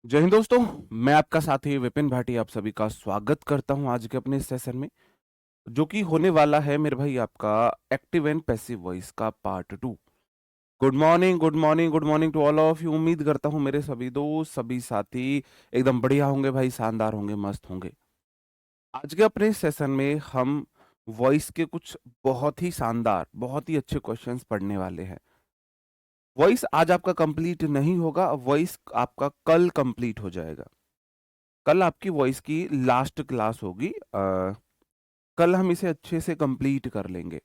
जय हिंद दोस्तों, मैं आपका साथी विपिन भाटी आप सभी का स्वागत करता हूं आज के अपने इस सेशन में, जो कि होने वाला है मेरे भाई आपका एक्टिव एंड पैसिव वॉइस का part 2। Good morning, good morning, good morning to all of you. उम्मीद करता हूं मेरे सभी दोस्त, सभी साथी एकदम बढ़िया होंगे भाई, शानदार होंगे, मस्त होंगे। आज के अपने इस सेशन में हम वॉइस के कुछ बहुत ही शानदार, बहुत ही अच्छे क्वेश्चंस पढ़ने वाले हैं। वॉइस आज आपका कंप्लीट नहीं होगा, वॉइस आपका कल कंप्लीट हो जाएगा। कल आपकी वॉइस की लास्ट क्लास होगी। कल हम इसे अच्छे से कंप्लीट कर लेंगे।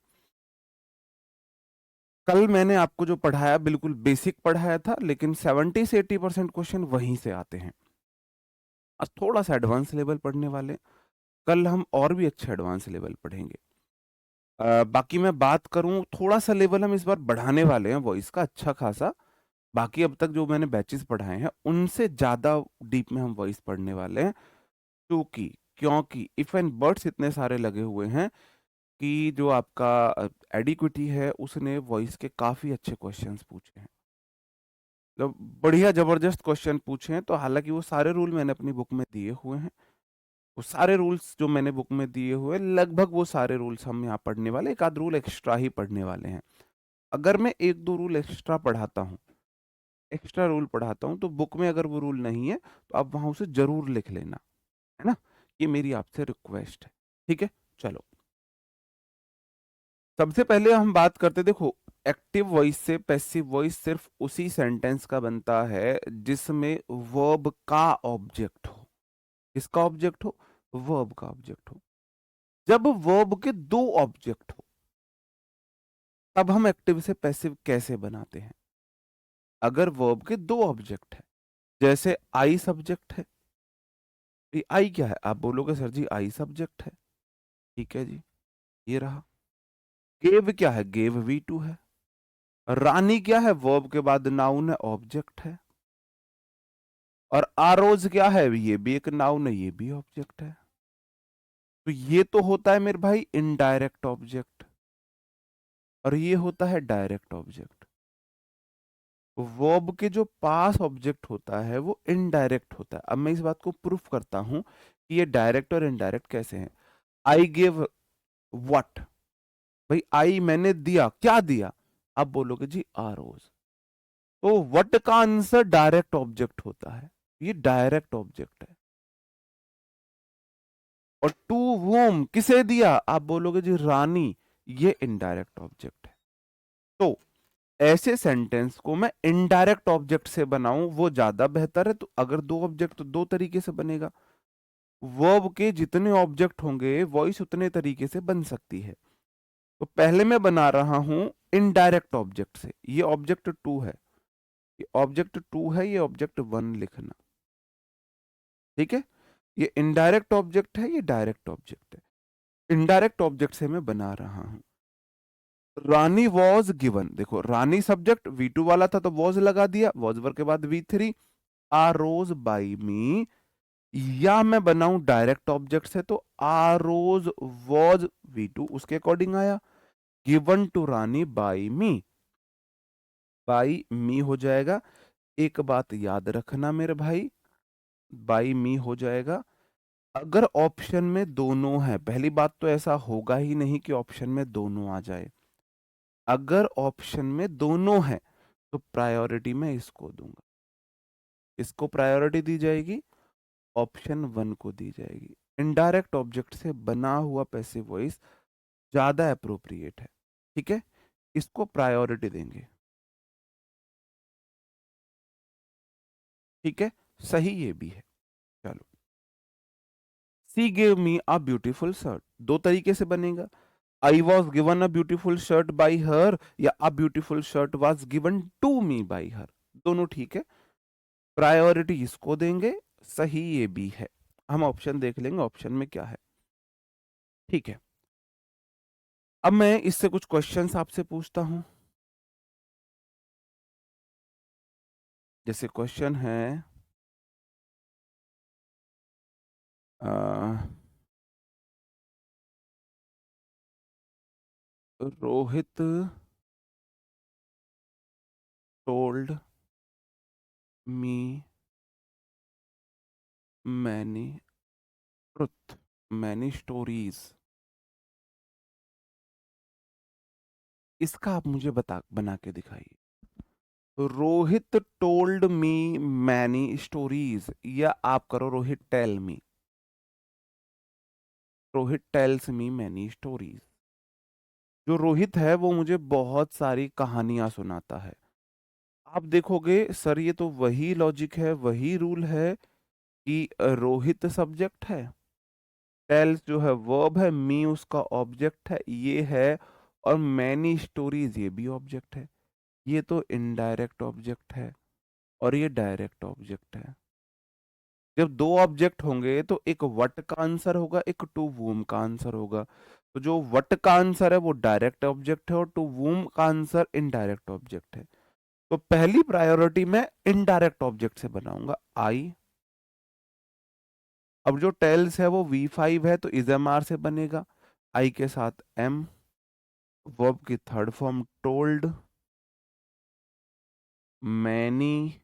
कल मैंने आपको जो पढ़ाया बिल्कुल बेसिक पढ़ाया था, लेकिन 70 से 80% क्वेश्चन वहीं से आते हैं। आज थोड़ा सा एडवांस लेवल पढ़ने वाले। कल हम और भी अच्छे एडवांस लेवल पढ़ेंगे। बाकी मैं बात करूं, थोड़ा सा लेवल हम इस बार बढ़ाने वाले हैं वॉइस का अच्छा खासा। बाकी अब तक जो मैंने बैचेस पढ़ाए हैं उनसे ज्यादा डीप में हम वॉइस पढ़ने वाले हैं। क्योंकि क्योंकि इफ एंड बट्स इतने सारे लगे हुए हैं कि जो आपका एडिक्विटी है उसने वॉइस के काफी अच्छे क्वेश्चंस पूछे हैं। मतलब बढ़िया जबरदस्त क्वेश्चन पूछे हैं। तो हालांकि वो सारे रूल मैंने अपनी बुक में दिए हुए हैं। वो सारे रूल्स जो मैंने बुक में दिए हुए हैं, लगभग वो सारे रूल्स हम यहाँ पढ़ने वाले, एक आध रूल एक्स्ट्रा ही पढ़ने वाले हैं। अगर मैं एक दो रूल एक्स्ट्रा पढ़ाता हूँ, एक्स्ट्रा रूल पढ़ाता हूँ, तो बुक में अगर वो रूल नहीं है तो आप वहां उसे जरूर लिख लेना, है ना। ये मेरी आपसे रिक्वेस्ट है, ठीक है। चलो, सबसे पहले हम बात करते, देखो, एक्टिव वॉइस से पैसिव वॉइस सिर्फ उसी सेंटेंस का बनता है जिसमें वर्ब का ऑब्जेक्ट हो। किसका ऑब्जेक्ट हो? वर्ब का ऑब्जेक्ट हो। जब वर्ब के दो ऑब्जेक्ट हो तब हम एक्टिव से पैसिव कैसे बनाते हैं? अगर वर्ब के दो ऑब्जेक्ट है, जैसे आई सब्जेक्ट है। ये आई क्या है? आप बोलोगे सर जी आई सब्जेक्ट है, ठीक है जी, ये रहा। गेव क्या है? गेव V2 है। रानी क्या है? वर्ब के बाद नाउन है, ऑब्जेक्ट है। और आरोज क्या है? ये भी एक नाउन है, ये भी ऑब्जेक्ट है। तो ये तो होता है मेरे भाई इनडायरेक्ट ऑब्जेक्ट, और ये होता है डायरेक्ट ऑब्जेक्ट। वर्ब के जो पास ऑब्जेक्ट होता है वो इनडायरेक्ट होता है। अब मैं इस बात को प्रूफ करता हूं कि ये डायरेक्ट और इनडायरेक्ट कैसे हैं। आई गिव व्हाट, भाई आई मैंने दिया, क्या दिया? आप बोलोगे जी आरोज। तो व्हाट का आंसर डायरेक्ट ऑब्जेक्ट होता है, ये डायरेक्ट ऑब्जेक्ट है। और टू वोम, किसे दिया? आप बोलोगे जी रानी, ये इनडायरेक्ट ऑब्जेक्ट है। तो ऐसे सेंटेंस को मैं इनडायरेक्ट ऑब्जेक्ट से बनाऊं वो ज्यादा बेहतर है। तो अगर दो ऑब्जेक्ट तो दो तरीके से बनेगा। वर्ब के जितने ऑब्जेक्ट होंगे वॉइस उतने तरीके से बन सकती है। तो पहले मैं बना रहा हूं इनडायरेक्ट ऑब्जेक्ट से। ये ऑब्जेक्ट टू है, ये ऑब्जेक्ट टू है, ये ऑब्जेक्ट वन लिखना, ठीक है। ये इनडायरेक्ट ऑब्जेक्ट है, ये डायरेक्ट ऑब्जेक्ट है। इनडायरेक्ट ऑब्जेक्ट से मैं बना रहा हूं। रानी वॉज गिवन, देखो रानी सब्जेक्ट V2 वाला था तो वॉज लगा दिया, वॉज वर्ग के बाद V3। आर रोज बाई मी, या मैं बनाऊं डायरेक्ट ऑब्जेक्ट से तो आर रोज वॉज V2 उसके अकॉर्डिंग आया। Given to Rani by me, by me हो जाएगा। एक बात याद रखना मेरे भाई, बाई मी हो जाएगा। अगर ऑप्शन में दोनों है, पहली बात तो ऐसा होगा ही नहीं कि ऑप्शन में दोनों आ जाए। अगर ऑप्शन में दोनों है तो प्रायोरिटी मैं इसको दूंगा, इसको प्रायोरिटी दी जाएगी, ऑप्शन वन को दी जाएगी। इनडायरेक्ट ऑब्जेक्ट से बना हुआ पैसिव वॉइस ज्यादा अप्रोप्रिएट है, ठीक है। इसको प्रायोरिटी देंगे, ठीक है। सही ये भी है। चलो, she gave me a beautiful shirt, दो तरीके से बनेगा। I was given a beautiful shirt by her, या a beautiful shirt was given to me by her, दोनों ठीक है। प्रायोरिटी इसको देंगे, सही ये भी है। हम ऑप्शन देख लेंगे ऑप्शन में क्या है, ठीक है। अब मैं इससे कुछ क्वेश्चंस आपसे पूछता हूं। जैसे क्वेश्चन है अ, Rohit told me many truth, many stories, इसका आप मुझे बना के दिखाइए। Rohit told me many stories, या आप करो Rohit tell me, Rohit tells me many stories. जो रोहित है वो मुझे बहुत सारी कहानियां सुनाता है। आप देखोगे सर ये तो वही लॉजिक है, वही रूल है कि रोहित सब्जेक्ट है, टेल्स जो है वर्ब है, मी उसका ऑब्जेक्ट है, ये है, और मैनी स्टोरीज ये भी ऑब्जेक्ट है। ये तो इनडायरेक्ट ऑब्जेक्ट है और ये डायरेक्ट ऑब्जेक्ट है। जब दो ऑब्जेक्ट होंगे तो एक वट का आंसर होगा, एक टू वूम का आंसर होगा। तो जो वट का आंसर है वो डायरेक्ट ऑब्जेक्ट है और टू वूम का आंसर इनडायरेक्ट ऑब्जेक्ट है। तो पहली प्रायोरिटी मैं इनडायरेक्ट ऑब्जेक्ट से बनाऊंगा आई। अब जो टेल्स है वो V5 है तो इजएमआर से बनेगा, आई के साथ एम, वर्ब की third form told, many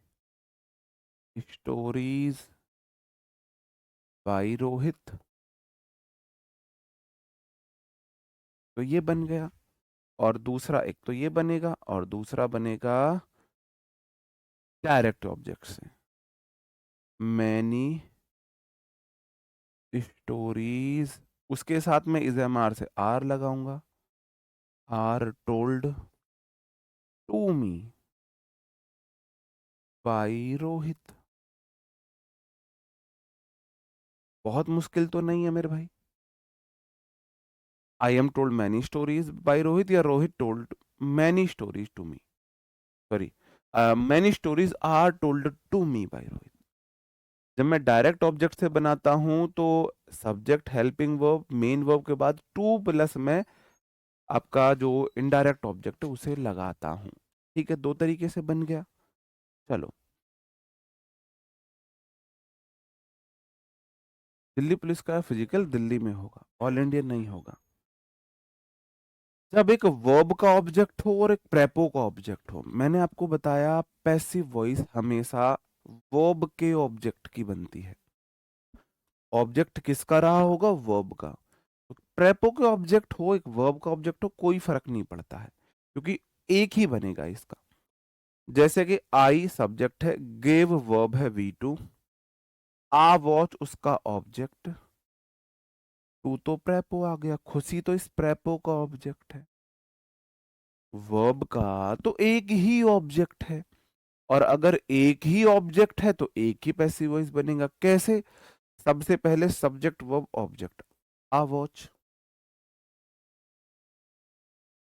stories by Rohit, तो ये बन गया। और दूसरा एक तो ये बनेगा और दूसरा बनेगा डायरेक्ट ऑब्जेक्ट से, मैनी स्टोरीज, उसके साथ में इजएमआर से आर लगाऊंगा, are told to me by Rohit. बहुत मुश्किल तो नहीं है मेरे भाई। I am told many stories by Rohit, या Rohit told many stories to me, sorry, many stories are told to me by Rohit. जब मैं डायरेक्ट ऑब्जेक्ट से बनाता हूं तो subject, helping verb, main verb के बाद टू प्लस में आपका जो इनडायरेक्ट ऑब्जेक्ट है उसे लगाता हूं। ठीक है, दो तरीके से बन गया। चलो, दिल्ली पुलिस का फिजिकल दिल्ली में होगा, ऑल इंडिया नहीं होगा। जब एक वर्ब का ऑब्जेक्ट हो और एक प्रेपो का ऑब्जेक्ट हो, मैंने आपको बताया पैसिव वॉइस हमेशा वर्ब के ऑब्जेक्ट की बनती है। ऑब्जेक्ट किसका रहा होगा? वर्ब का। तो प्रेपो के ऑब्जेक्ट हो, एक वर्ब का ऑब्जेक्ट हो, कोई फर्क नहीं पड़ता है क्योंकि एक ही बनेगा इसका। जैसे कि आई सब्जेक्ट है, गेव वर्ब है V2, आ वॉच उसका ऑब्जेक्ट, टू तो प्रेपो आ गया, खुशी तो इस प्रेपो का ऑब्जेक्ट है। वर्ब का तो एक ही ऑब्जेक्ट है, और अगर एक ही ऑब्जेक्ट है तो एक ही पैसिव वॉइस बनेगा। कैसे? सबसे पहले सब्जेक्ट वर्ब ऑब्जेक्ट, आ वॉच,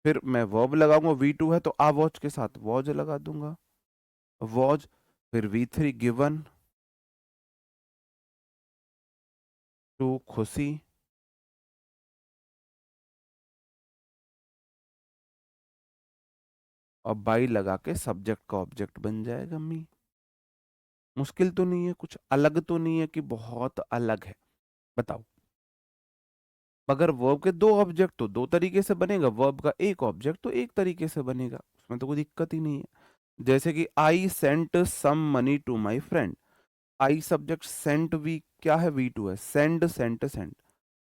फिर मैं वर्ब लगाऊंगा, V2 है तो आ वॉच के साथ वॉच लगा दूंगा, वॉच, फिर V3 गिवन, टू खुशी, और बाई लगा के सब्जेक्ट का ऑब्जेक्ट बन जाएगा मी। मुश्किल तो नहीं है, कुछ अलग तो नहीं है कि बहुत अलग है? बताओ। अगर वर्ब के दो ऑब्जेक्ट तो दो तरीके से बनेगा, वर्ब का एक ऑब्जेक्ट तो एक तरीके से बनेगा, उसमें तो कोई दिक्कत ही नहीं है। जैसे कि I sent some money to my friend, I subject, sent V क्या है? V2 है, send sent send,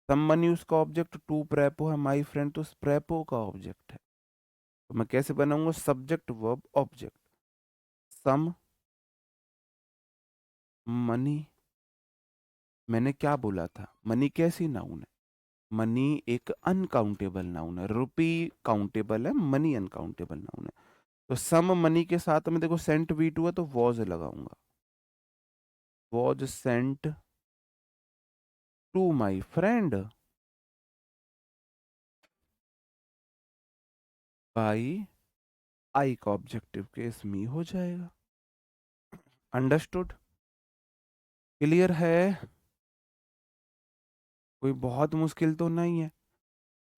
some money उसका ऑब्जेक्ट, टू प्रेपो है, माई फ्रेंड तो प्रेपो का ऑब्जेक्ट है। तो मैं कैसे बनाऊंगा? Subject verb object, some money. मैंने क्या बोला था? मनी कैसी नाउन है? मनी एक अनकाउंटेबल नाउन है, रुपी काउंटेबल है, मनी अनकाउंटेबल नाउन है। तो सम मनी के साथ में देखो सेंट V2 है तो वॉज लगाऊंगा, was sent to my friend by I का ऑब्जेक्टिव केस मी हो जाएगा। अंडरस्टूड? क्लियर है? कोई बहुत मुश्किल तो नहीं है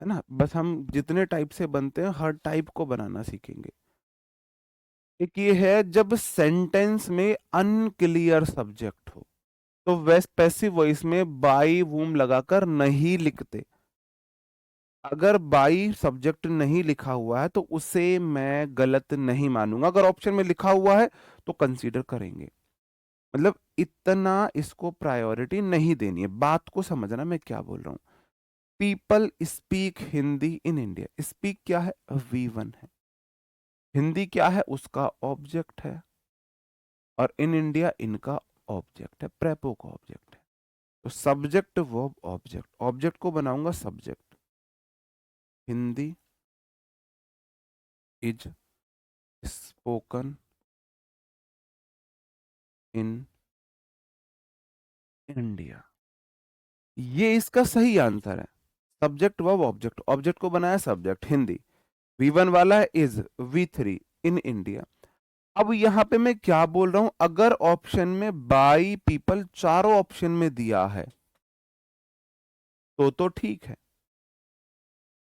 ना? बस हम जितने टाइप से बनते हैं हर टाइप को बनाना सीखेंगे। एक ये है जब सेंटेंस में अनक्लियर सब्जेक्ट हो, तो वेस्ट पैसिव वॉइस में बाई वूम लगाकर नहीं लिखते। अगर बाई सब्जेक्ट नहीं लिखा हुआ है तो उसे मैं गलत नहीं मानूंगा, अगर ऑप्शन में लिखा हुआ है तो कंसीडर करेंगे। मतलब इतना इसको प्रायोरिटी नहीं देनी है। बात को समझना मैं क्या बोल रहा हूं। People speak Hindi in India, speak क्या है, V1 है। हिंदी क्या है, उसका ऑब्जेक्ट है। और इन इंडिया इनका ऑब्जेक्ट है, प्रेपो का ऑब्जेक्ट है। तो सब्जेक्ट वर्ब ऑब्जेक्ट, ऑब्जेक्ट को बनाऊंगा subject. Hindi is spoken in India, ये इसका सही आंसर है। सब्जेक्ट वर्ब ऑब्जेक्ट, ऑब्जेक्ट को बनाया सब्जेक्ट हिंदी, V1 वाला है इज, V3 इन इंडिया। अब यहां पे मैं क्या बोल रहा हूं, अगर ऑप्शन में बाई पीपल चारों ऑप्शन में दिया है तो ठीक है।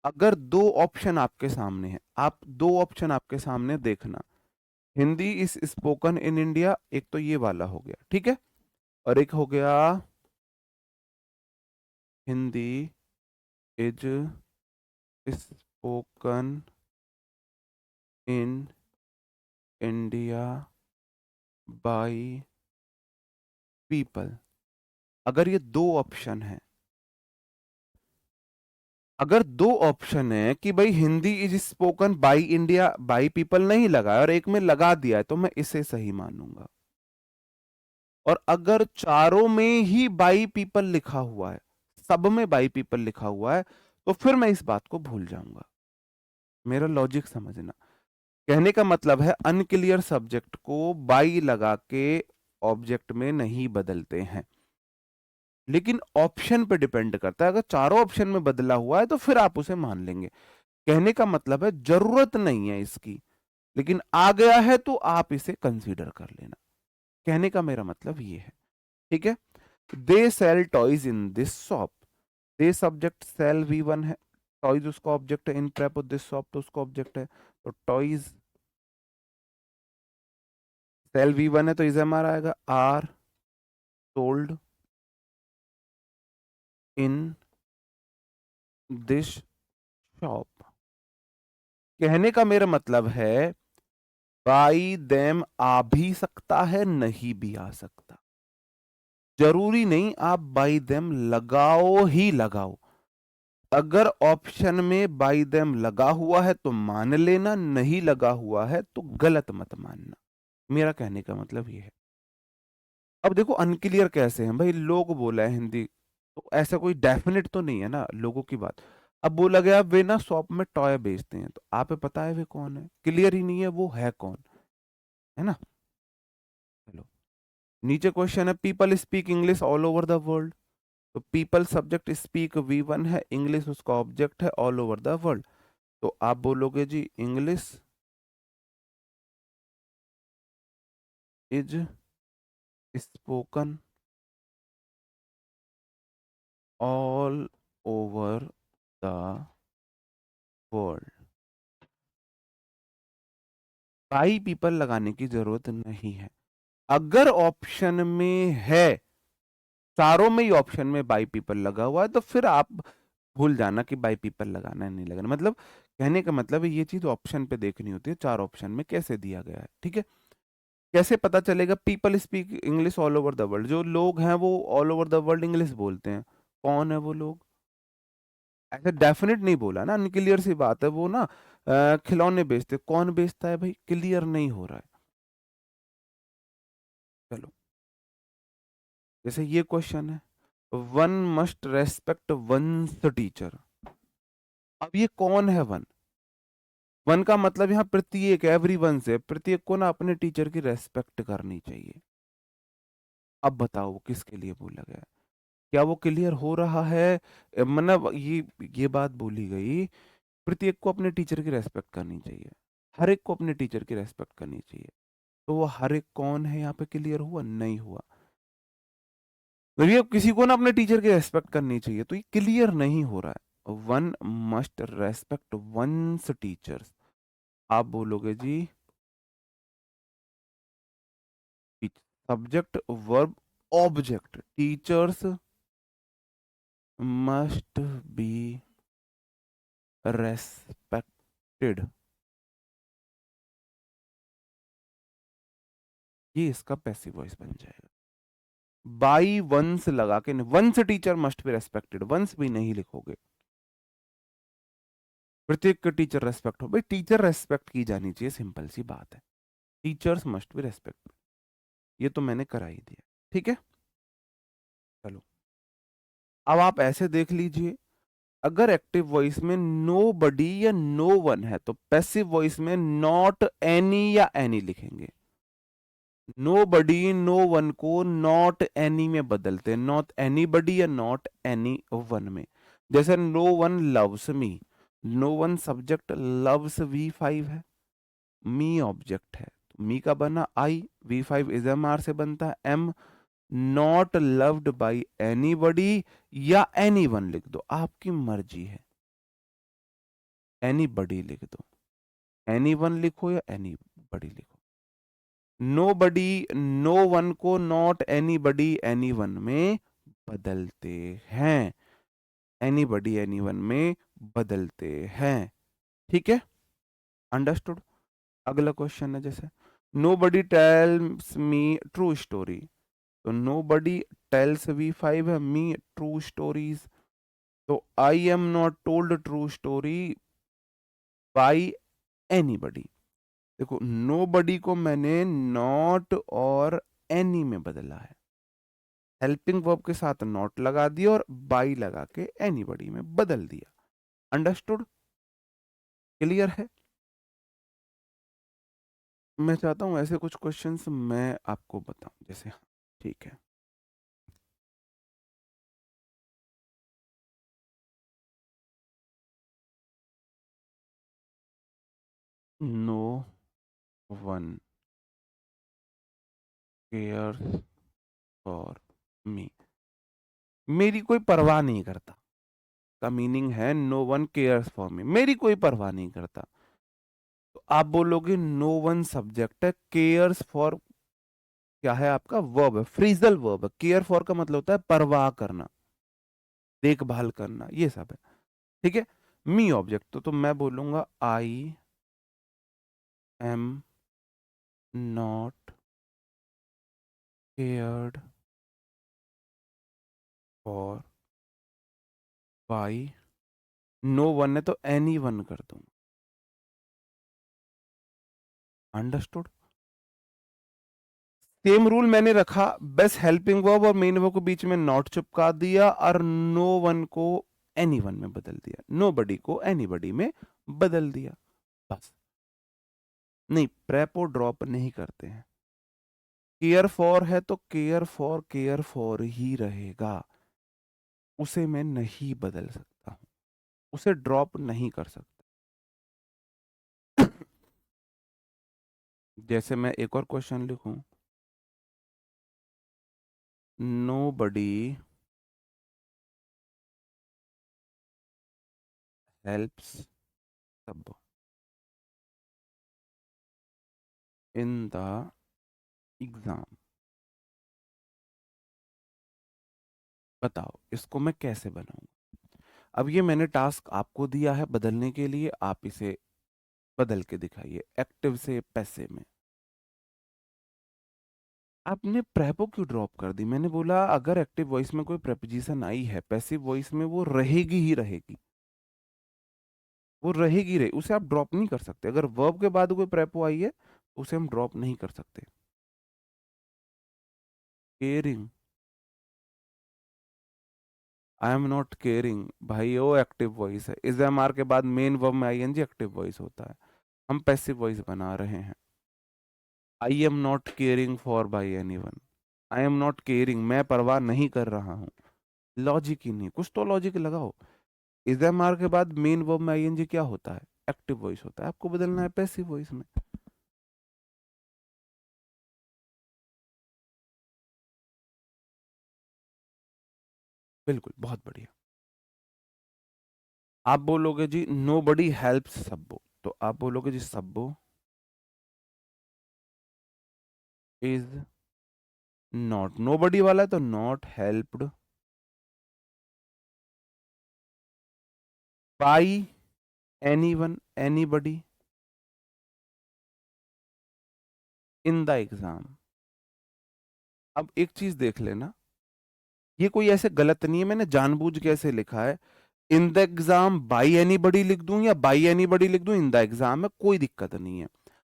अगर दो ऑप्शन आपके सामने है, आप दो ऑप्शन आपके सामने देखना, Hindi is spoken in India, एक तो ये वाला हो गया, ठीक है। और एक हो गया Hindi is spoken in India by people. अगर ये दो ऑप्शन है, अगर दो ऑप्शन है कि भाई Hindi is spoken by India by people नहीं लगा है और एक में लगा दिया है, तो मैं इसे सही मानूंगा। और अगर चारों में ही बाई पीपल लिखा हुआ है, सब में बाई पीपल लिखा हुआ है, तो फिर मैं इस बात को भूल जाऊंगा। मेरा लॉजिक समझना, कहने का मतलब है अनक्लियर सब्जेक्ट को बाई लगा के ऑब्जेक्ट में नहीं बदलते हैं। लेकिन ऑप्शन पे डिपेंड करता है, अगर चारों ऑप्शन में बदला हुआ है तो फिर आप उसे मान लेंगे। कहने का मतलब है जरूरत नहीं है इसकी, लेकिन आ गया है तो आप इसे कंसीडर कर लेना। कहने का मेरा मतलब ये है, ठीक है। They sell toys in this shop, they subject, sell V1 है, टॉयज उसका ऑब्जेक्ट है, इन प्रेप दिस शॉप तो उसका ऑब्जेक्ट है। तो टॉयज सेल V1 है तो इज एम आर आएगा, are sold in this shop. कहने का मेरा मतलब है बाई देम आ भी सकता है, नहीं भी आ सकता, जरूरी नहीं आप बाई देम लगाओ ही लगाओ। अगर ऑप्शन में बाई देम लगा हुआ है तो मान लेना, नहीं लगा हुआ है तो गलत मत मानना। मेरा कहने का मतलब ये है। अब देखो अनक्लियर कैसे हैं भाई, लोग बोला है हिंदी, तो ऐसा कोई डेफिनेट तो नहीं है ना लोगों की बात। अब बोला गया वे ना शॉप में टॉय बेचते हैं, तो आप पता है वे कौन है, क्लियर ही नहीं है वो है कौन, है ना। चलो नीचे क्वेश्चन है, people speak English all over the world. तो पीपल सब्जेक्ट, स्पीक V1 है, इंग्लिश उसका ऑब्जेक्ट है, ऑल ओवर द वर्ल्ड। तो आप बोलोगे जी English is spoken all over the world. By people लगाने की जरूरत नहीं है। अगर ऑप्शन में है, चारों में ही ऑप्शन में बाई पीपल लगा हुआ है, तो फिर आप भूल जाना कि बाई पीपल लगाना है नहीं लगाना। मतलब कहने का मतलब है ये चीज ऑप्शन पे देखनी होती है, चार ऑप्शन में कैसे दिया गया है, ठीक है। कैसे पता चलेगा, people speak English all over the world, जो लोग हैं वो all over the world English बोलते हैं, कौन है वो लोग। ऐसे डेफिनेट नहीं बोला ना, अनक्लियर सी बात है वो ना, खिलौने बेचते, कौन बेचता है भाई, क्लियर नहीं हो रहा है। चलो जैसे ये क्वेश्चन है, one must respect one's teacher. अब ये कौन है वन, वन का मतलब यहाँ प्रत्येक, एवरी वन से, प्रत्येक को ना अपने टीचर की रेस्पेक्ट करनी चाहिए। अब बताओ वो किसके लिए बोला गया है? क्या वो क्लियर हो रहा है, मतलब ये बात बोली गई, प्रत्येक को अपने टीचर की रेस्पेक्ट करनी चाहिए, हर एक को अपने टीचर की रेस्पेक्ट करनी चाहिए। तो वो हर एक कौन है यहाँ पे, क्लियर हुआ नहीं हुआ। अब किसी को ना अपने टीचर की रेस्पेक्ट करनी चाहिए, तो ये क्लियर नहीं हो रहा है। One must respect one's teachers, आप बोलोगे जी subject verb object, teachers must be respected, ये इसका पैसिव वॉइस बन जाएगा। बाई वंस लगा के, one's teacher must be respected, one's भी नहीं लिखोगे, प्रत्येक का टीचर रेस्पेक्ट हो, भाई टीचर रेस्पेक्ट की जानी चाहिए, सिंपल सी बात है, टीचर्स मस्ट बी रेस्पेक्ट, ये तो मैंने करा ही दिया, ठीक है। चलो अब आप ऐसे देख लीजिए, अगर एक्टिव वॉइस में नो बडी या नो वन है तो पैसिव वॉइस में नॉट एनी या एनी लिखेंगे। नो बडी नो वन को नॉट एनी में बदलते हैं, नॉट एनी बडी या नॉट एनी वन में। जैसे no one loves me, no one subject, loves V5 है, मी ऑब्जेक्ट है, तो मी का बना आई, V5 इज एम आर से बनता है am. Not loved by anybody या एनी वन लिख दो, आपकी मर्जी है, एनी बडी लिख दो, एनी वन लिखो या एनी बडी लिखो। नो बडी नो वन को not any buddy any one में बदलते हैं, एनी बडी एनी वन में बदलते हैं, ठीक है, अंडरस्टूड। अगला क्वेश्चन है, जैसे नो बडी टेल्स मी ट्रू स्टोरी, तो नो बडी टेल्स V5 है, मी ट्रू स्टोरीज, तो आई am not told true story by anybody. देखो नो बडी को मैंने नॉट और एनी में बदला है, हेल्पिंग वर्ब के साथ नॉट लगा दिया और बाई लगा के एनीबडी में बदल दिया, अंडरस्टूड, क्लियर है। मैं चाहता हूं ऐसे कुछ क्वेश्चंस मैं आपको बताऊं, जैसे ठीक है, no one cares for me, मेरी कोई परवाह नहीं करता, का मीनिंग है no one cares for me, मेरी कोई परवाह नहीं करता। तो आप बोलोगे नो वन सब्जेक्ट है, केयर्स फॉर क्या है आपका वर्ब है, फ्रीजल वर्ब है, केयर फॉर का मतलब होता है परवाह करना, देखभाल करना, ये सब है, ठीक है। मी ऑब्जेक्ट, तो मैं बोलूंगा I am not cared for by, no one है तो एनी वन कर दूंगा, अंडरस्टूड। सेम रूल मैंने रखा, बेस्ट हेल्पिंग वर्ब और मेन वर्ब को बीच में नॉट चिपका दिया और नो वन को एनी वन में बदल दिया, नो बडी को एनी बडी में बदल दिया, बस। नहीं, प्रेपो ड्रॉप नहीं करते हैं, केयर फॉर है तो केयर फॉर ही रहेगा, उसे मैं नहीं बदल सकता हूं, उसे ड्रॉप नहीं कर सकता। जैसे मैं एक और क्वेश्चन लिखूं, नो बडी हेल्प्स सब इन द एग्जाम, बताओ इसको मैं कैसे बनाऊं। अब ये मैंने टास्क आपको दिया है बदलने के लिए, आप इसे बदल के दिखाइए, एक्टिव से पैसिव में। आपने प्रेपो क्यों ड्रॉप कर दी, मैंने बोला अगर एक्टिव वॉइस में कोई प्रेपोजिशन आई है पैसिव वॉइस में वो रहेगी ही रहेगी, वो रहेगी रहे, उसे आप ड्रॉप नहीं कर सकते, अगर वर्ब के बाद कोई प्रेपो आई है तो उसे हम ड्रॉप नहीं कर सकते। Caring, I am not caring, भाई वो एक्टिव वॉइस है, इज एम आर के बाद मेन वर्ब में आईएनजी एक्टिव वॉइस होता है, हम पैसिव वॉइस बना रहे हैं। आई am not caring for by any one, I am not caring, मैं परवाह नहीं कर रहा हूँ, लॉजिक ही नहीं, कुछ तो लॉजिक लगाओ। इज एम आर के बाद मेन वर्ब में आईएनजी क्या होता है, एक्टिव वॉइस होता है, आपको बदलना है पैसिव वॉइस में। बिल्कुल, बहुत बढ़िया। आप बोलोगे जी नो बडी हेल्प्स सब्बो, तो आप बोलोगे जी सब्बो इज नॉट, नो बडी वाला है तो not helped by any one any buddy in the exam, अब एक चीज देख लेना, ये कोई ऐसे गलत नहीं है, मैंने जानबूझ के ऐसे लिखा है। इन द एग्जाम बाई एनीबडी लिख दूं या बाई एनीबडी लिख दूं, इन द एग्जाम में कोई दिक्कत नहीं है।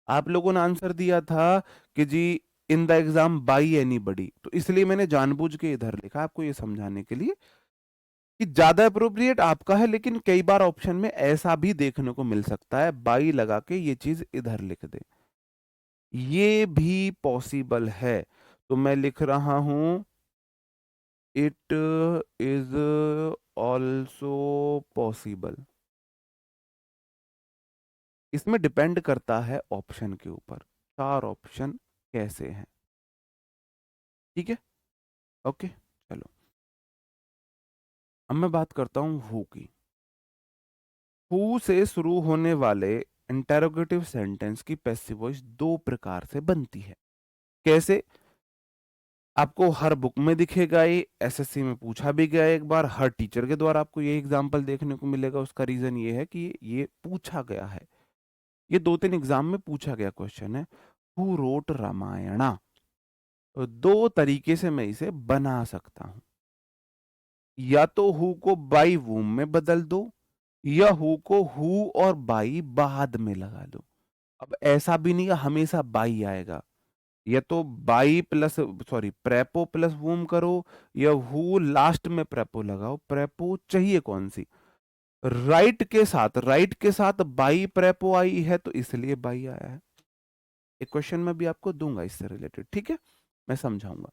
आप लोगों ने आंसर दिया था कि जी in the exam by anybody, तो इसलिए मैंने जानबूझ के इधर लिखा आपको ये समझाने के लिए कि ज्यादा अप्रोप्रिएट आपका है, लेकिन कई बार ऑप्शन में ऐसा भी देखने को मिल सकता है बाई लगा के ये चीज इधर लिख दे, ये भी पॉसिबल है। तो मैं लिख रहा हूं इट इज ऑल्सो पॉसिबल। इसमें डिपेंड करता है ऑप्शन के ऊपर, चार ऑप्शन कैसे हैं। ठीक है, ओके, चलो अब मैं बात करता हूं हु की। हु से शुरू होने वाले इंटेरोगेटिव सेंटेंस की पैसिव वॉइस दो प्रकार से बनती है। कैसे? आपको हर बुक में दिखेगा, ये एसएससी में पूछा भी गया एक बार, हर टीचर के द्वारा आपको ये एग्जाम्पल देखने को मिलेगा। उसका रीजन ये है कि ये पूछा गया है, ये 2-3 एग्जाम में पूछा गया क्वेश्चन है। Who wrote Ramayana? तो दो तरीके से मैं इसे बना सकता हूं, या तो हु को बाई वूम में बदल दो, या हु को हु और बाई बाद में लगा दो। अब ऐसा भी नहीं है हमेशा बाई आएगा, या तो बाई प्लस सॉरी प्रेपो प्लस वूम करो, या हु लास्ट में प्रेपो लगाओ। प्रेपो चाहिए कौन सी? राइट के साथ, राइट के साथ बाई प्रेपो आई है तो इसलिए बाई आया है। एक क्वेश्चन में भी आपको दूंगा इससे रिलेटेड, ठीक है, मैं समझाऊंगा।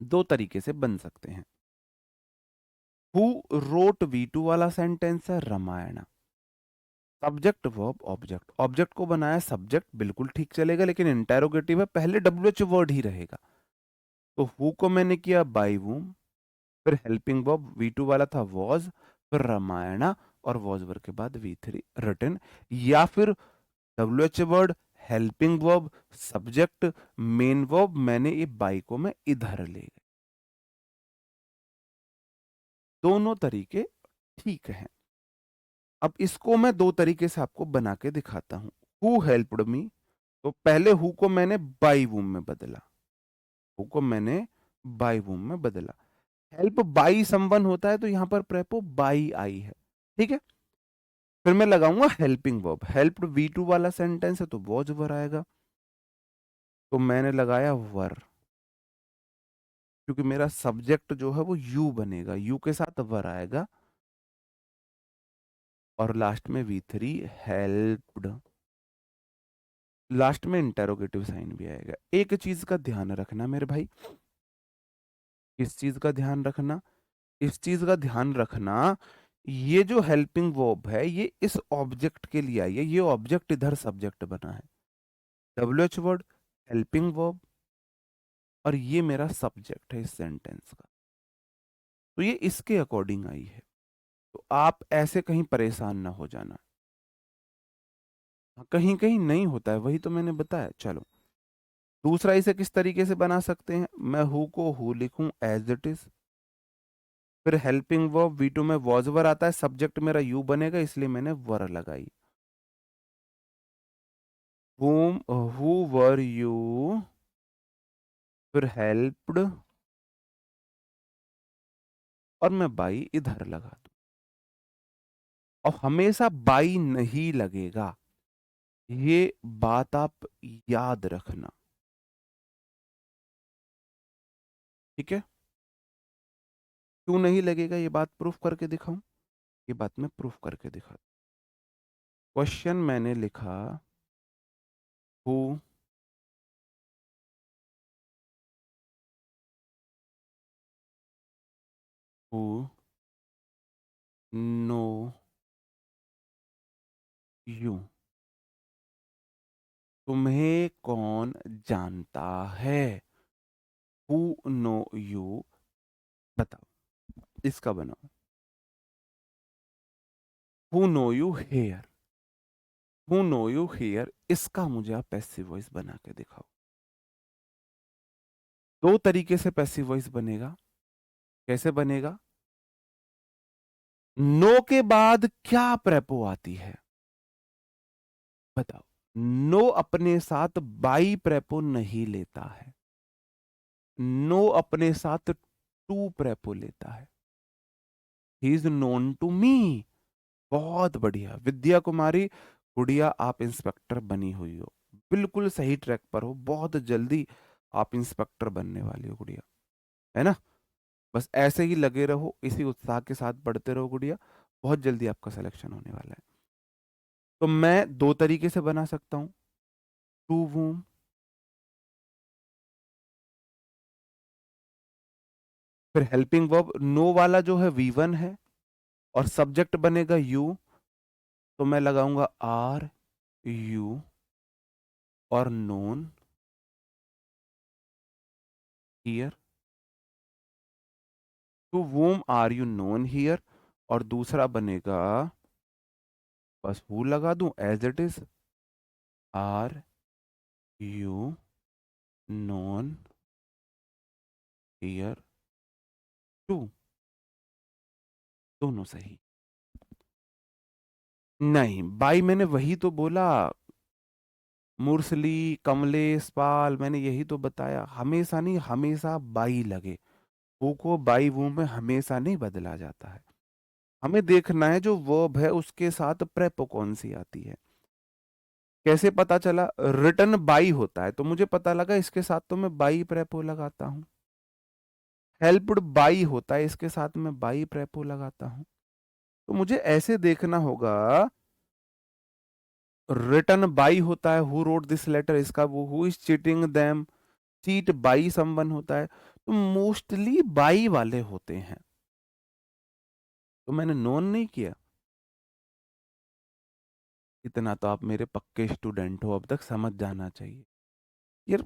दो तरीके से बन सकते हैं। हु रोट V2 वाला सेंटेंस है Ramayana. Subject verb object, object को बनाया सब्जेक्ट, बिल्कुल ठीक चलेगा, लेकिन इंटेरोगेटिव है, पहले WH वर्ड ही रहेगा। तो हु को मैंने किया बाई वूम, फिर हेल्पिंग वर्ब V2 वाला था वॉज, फिर रामायणा, और वॉज वर्ब के बाद V3 रिटन, या फिर WH word, helping verb, subject, main verb, मैंने ये बाई को मैं इधर ले गया। दोनों तरीके ठीक है। अब इसको मैं दो तरीके से आपको बना के दिखाता हूं। हु हेल्प्ड मी, तो पहले हु को मैंने बाई वूम में बदला, हु को मैंने बाई वूम में बदला। हेल्प बाई समवन होता है तो यहां पर प्रेपो बाई आई है, ठीक है। फिर मैं लगाऊंगा हेल्पिंग वर्ब, हेल्प्ड V2 वाला सेंटेंस है तो वॉज वर आएगा, तो मैंने लगाया वर, क्योंकि मेरा सब्जेक्ट जो है वो यू बनेगा, यू के साथ वर आएगा, और लास्ट में V3 हेल्प्ड, लास्ट में इंटेरोगेटिव साइन भी आएगा। एक चीज का ध्यान रखना मेरे भाई, इस चीज का ध्यान रखना, इस चीज का ध्यान रखना, ये जो हेल्पिंग वर्ब है ये इस ऑब्जेक्ट के लिए आई है, ये ऑब्जेक्ट इधर सब्जेक्ट बना है, WH वर्ड, हेल्पिंग वर्ब, और ये मेरा सब्जेक्ट है इस सेंटेंस का, तो ये इसके अकॉर्डिंग आई है। तो आप ऐसे कहीं परेशान ना हो जाना, कहीं कहीं नहीं होता है, वही तो मैंने बताया। चलो दूसरा इसे किस तरीके से बना सकते हैं, मैं हु को हु लिखूं एज इट इज, फिर हेल्पिंग वर्ब V2 में वॉज वर आता है, सब्जेक्ट मेरा यू बनेगा इसलिए मैंने वर लगाई। whom who were you, फिर हेल्प्ड, और मैं बाई इधर लगा दूं। और हमेशा बाई नहीं लगेगा, ये बात आप याद रखना, ठीक है। क्यों नहीं लगेगा ये बात प्रूफ करके दिखाऊं, ये बात मैं प्रूफ करके दिखा। क्वेश्चन मैंने लिखा हु हु नो यू, तुम्हें कौन जानता है। हु नो यू, बताओ इसका बनाओ। Who know you here, who know you here, इसका मुझे आप पैसिव वॉइस बना के दिखाओ। दो तरीके से पैसिव वॉइस बनेगा। कैसे बनेगा? नो के बाद क्या प्रेपो आती है, बताओ। नो अपने साथ बाई प्रेपो नहीं लेता है, नो अपने साथ टू प्रेपो लेता है। He is known to me. बहुत बढ़िया विद्या कुमारी। गुड़िया आप इंस्पेक्टर बनी हुई हो, बिल्कुल सही ट्रैक पर हो, बहुत जल्दी आप इंस्पेक्टर बनने वाली हो गुड़िया, है ना। बस ऐसे ही लगे रहो, इसी उत्साह के साथ पढ़ते रहो गुड़िया, बहुत जल्दी आपका सिलेक्शन होने वाला है। तो मैं दो तरीके से बना सकता हूं, टू वूम, फिर हेल्पिंग वर्ब नो वाला जो है V1 है, और सब्जेक्ट बनेगा यू, तो मैं लगाऊंगा आर यू और known here. To whom are you known here, और दूसरा बनेगा, बस हु लगा दूं as it is, are you known here to, दोनों सही। नहीं बाई मैंने वही तो बोला, मुरसली कमलेश पाल, मैंने यही तो बताया, हमेशा नहीं, हमेशा बाई लगे, वो को बाई वो में हमेशा नहीं बदला जाता है। हमें देखना है जो वर्ब है उसके साथ प्रेपो कौन सी आती है। कैसे पता चला, रिटर्न बाई होता है तो मुझे पता लगा इसके साथ तो मैं बाई प्रेपो लगाता हूं। हेल्प्ड बाई होता है, इसके साथ मैं बाई प्रेपो लगाता हूं। तो मुझे ऐसे देखना होगा, रिटर्न बाई होता है, हु रोट दिस लेटर, इसका वो who is cheating them, cheat by someone होता है, तो मोस्टली बाई वाले होते हैं। तो मैंने नोन नहीं किया। इतना तो आप मेरे पक्के स्टूडेंट हो, अब तक समझ जाना चाहिए यार।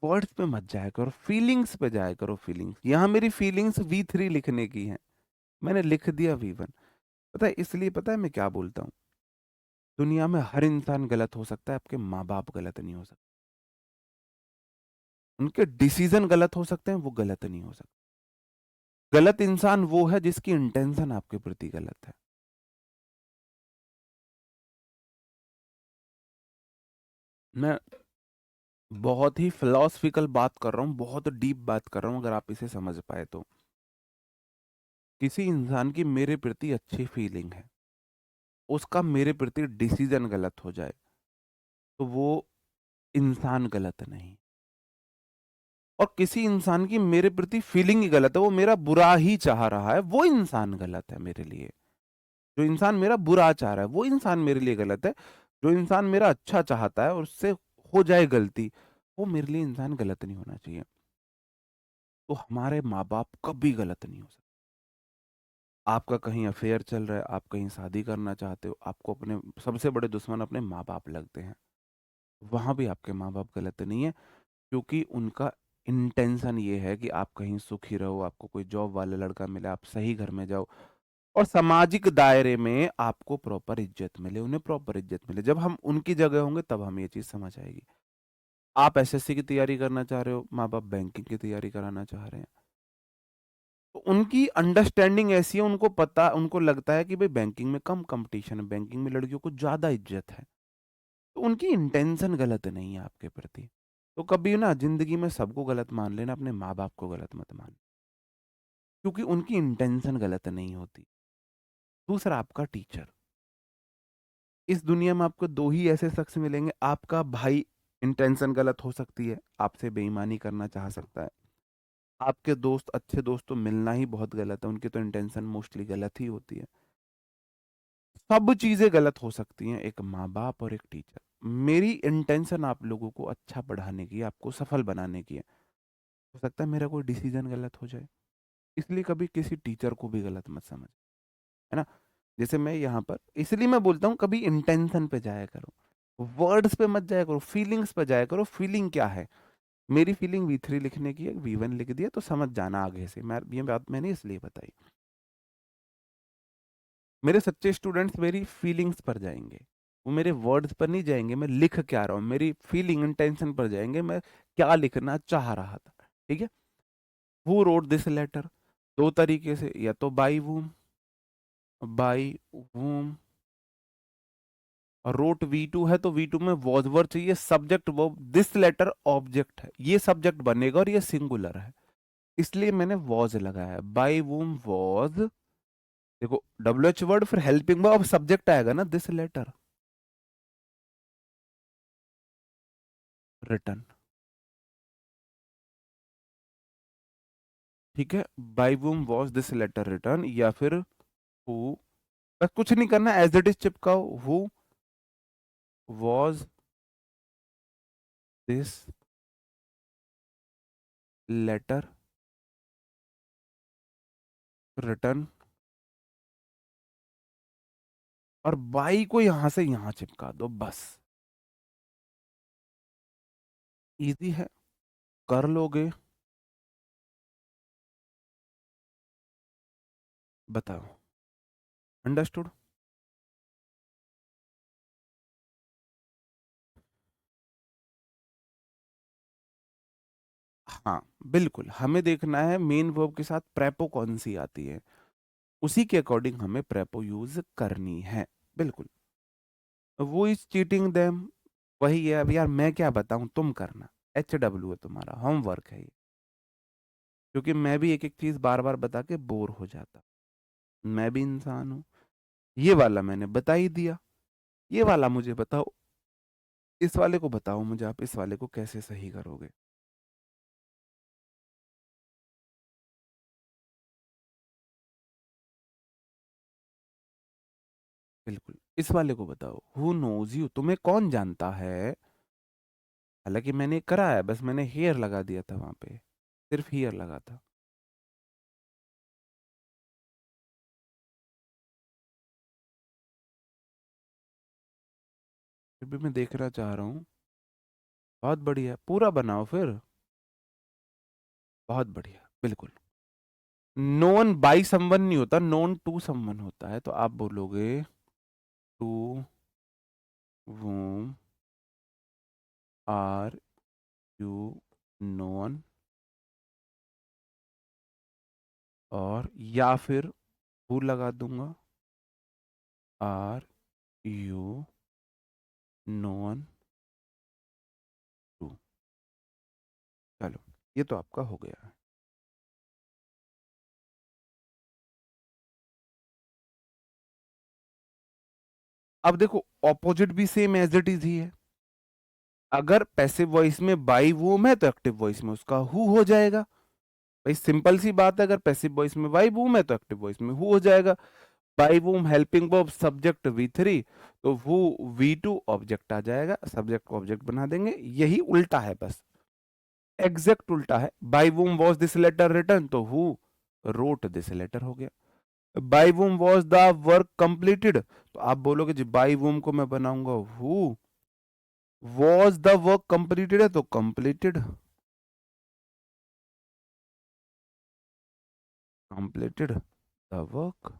वर्ड्स पे मत जाया करो, फीलिंग्स पे जाया करो। फीलिंग्स, यहाँ मेरी फीलिंग्स V3 लिखने की हैं, मैंने लिख दिया V1। पता है इसलिए, पता है मैं क्या बोलता हूँ, दुनिया में हर इंसान गलत हो सकता है, आपके माँ बाप गलत नहीं हो सकते। उनके डिसीजन गलत हो सकते हैं, वो गलत नहीं हो सकते। गलत इंसान वो है जिसकी इंटेंशन आपके प्रति गलत है। मैं बहुत ही फिलोसफिकल बात कर रहा हूँ, बहुत डीप बात कर रहा हूँ, अगर आप इसे समझ पाए तो। किसी इंसान की मेरे प्रति अच्छी फीलिंग है, उसका मेरे प्रति डिसीजन गलत हो जाए तो वो इंसान गलत नहीं। और किसी इंसान की मेरे प्रति फीलिंग ही गलत है, वो मेरा बुरा ही चाह रहा है, वो इंसान गलत है मेरे लिए। जो इंसान मेरा बुरा चाह रहा है वो इंसान मेरे लिए गलत है। जो इंसान मेरा अच्छा चाहता है और उससे हो जाए गलती, वो मेरे लिए इंसान गलत नहीं होना चाहिए। तो हमारे माँ बाप कभी गलत नहीं हो सकते। आपका कहीं अफेयर चल रहा है, आप कहीं शादी करना चाहते हो, आपको अपने सबसे बड़े दुश्मन अपने माँ बाप लगते हैं, वहां भी आपके माँ बाप गलत नहीं है, क्योंकि उनका इंटेंशन ये है कि आप कहीं सुखी रहो, आपको कोई जॉब वाला लड़का मिले, आप सही घर में जाओ, और सामाजिक दायरे में आपको प्रॉपर इज्जत मिले, उन्हें प्रॉपर इज्जत मिले। जब हम उनकी जगह होंगे तब हमें ये चीज समझ आएगी। आप एसएससी की तैयारी करना चाह रहे हो, माँ बाप बैंकिंग की तैयारी कराना चाह रहे हैं, तो उनकी अंडरस्टैंडिंग ऐसी है, उनको पता, उनको लगता है कि भाई बैंकिंग में कम कंपटीशन है, बैंकिंग में लड़कियों को ज्यादा इज्जत है, तो उनकी इंटेंशन गलत नहीं है आपके प्रति। तो कभी ना जिंदगी में सबको गलत मान लेना, अपने माँ बाप को गलत मत मान, क्योंकि उनकी इंटेंशन गलत नहीं होती। दूसरा, आपका टीचर। इस दुनिया में आपको दो ही ऐसे शख्स मिलेंगे, आपका भाई इंटेंशन गलत हो सकती है, आपसे बेईमानी करना चाह सकता है। आपके दोस्त, अच्छे दोस्त तो मिलना ही बहुत गलत है, उनकी तो इंटेंशन मोस्टली गलत ही होती है। सब चीजें गलत हो सकती हैं, एक माँ बाप और एक टीचर। मेरी इंटेंशन आप लोगों को अच्छा पढ़ाने की, आपको सफल बनाने की है। हो सकता है मेरा कोई डिसीजन गलत हो जाए, इसलिए कभी किसी टीचर को भी गलत मत समझ, है ना। जैसे मैं यहाँ पर, इसलिए मैं बोलता हूँ कभी इंटेंशन पे जाया करो, वर्ड्स पे मत जाया करो, फीलिंग्स पे जाया करो। फीलिंग क्या है, मेरी फीलिंग V3 लिखने की है, V1 लिख दिया तो समझ जाना आगे से। मैं ये बात मैंने इसलिए बताई, मेरे सच्चे स्टूडेंट्स मेरी फीलिंग्स पर जाएंगे, वो मेरे वर्ड्स पर नहीं जाएंगे, मैं लिख क्या रहा हूँ, मेरी फीलिंग इंटेंशन पर जाएंगे, मैं क्या लिखना चाह रहा था। ठीक है। हु रोट दिस लेटर, दो तरीके से, या तो बाई वूम, बाई वूम और रोट V2 है तो V2 में वॉज वर्ब चाहिए, subject verb, this letter object है, ये सब्जेक्ट बनेगा और ये सिंगुलर है, इसलिए मैंने वॉज लगाया। बाय वूम वॉज, देखो WH वर्ड फिर हेल्पिंग वर्ब, अब सब्जेक्ट आएगा ना दिस लेटर, रिटर्न। ठीक है, by whom was this letter return, या फिर हु, बस कुछ नहीं करना, एज इट इज चिपकाओ, who was this letter return, और बाई को यहां से यहां चिपका दो, बस। इजी है, कर लोगे, बताओ। अंडरस्टूड। हाँ बिल्कुल, हमें देखना है मेन वर्ब के साथ प्रेपो कौन सी आती है, उसी के अकॉर्डिंग हमें प्रेपो यूज करनी है। बिल्कुल, वो इज चीटिंग देम, वही है। अब यार मैं क्या बताऊं, तुम करना, HW है तुम्हारा, होमवर्क है ये, क्योंकि मैं भी एक एक चीज बार बार बता के बोर हो जाता, मैं भी इंसान हूं। ये वाला मैंने बता ही दिया, ये वाला मुझे बताओ, इस वाले को बताओ मुझे, आप इस वाले को कैसे सही करोगे। बिल्कुल, इस वाले को बताओ, हु नोज यू, तुम्हें कौन जानता है। हालांकि मैंने करा है, बस मैंने हेयर लगा दिया था वहां पे, सिर्फ हेयर लगा था। फिर भी मैं देखना चाह रहा हूँ। बहुत बढ़िया, पूरा बनाओ फिर, बहुत बढ़िया, बिल्कुल। नोन बाई समवन नहीं होता, नोन टू समवन होता है, तो आप बोलोगे to whom are you known, और या फिर हु लगा दूंगा, आर यू नोन टू। चलो, ये तो आपका हो गया है। अब देखो, ऑपोजिट भी सेम एज इट इज ही है। अगर पैसिव वॉइस में बाई वूम है तो एक्टिव वॉइस में उसका हु हो जाएगा। भाई सिंपल सी बात है, अगर पैसिव वॉइस में बाई वूम है तो एक्टिव वॉइस में हु हो जाएगा। By whom helping verb subject V3, तो वो V2 ऑब्जेक्ट आ जाएगा, सब्जेक्ट को ऑब्जेक्ट बना देंगे, यही उल्टा है बस, एग्जैक्ट उल्टा है। By whom was this letter return, तो हु रोट दिस लेटर हो गया। By whom was the work completed, तो आप बोलोगे जी बाई वूम को मैं बनाऊंगा who was the work completed है, तो completed, completed the work.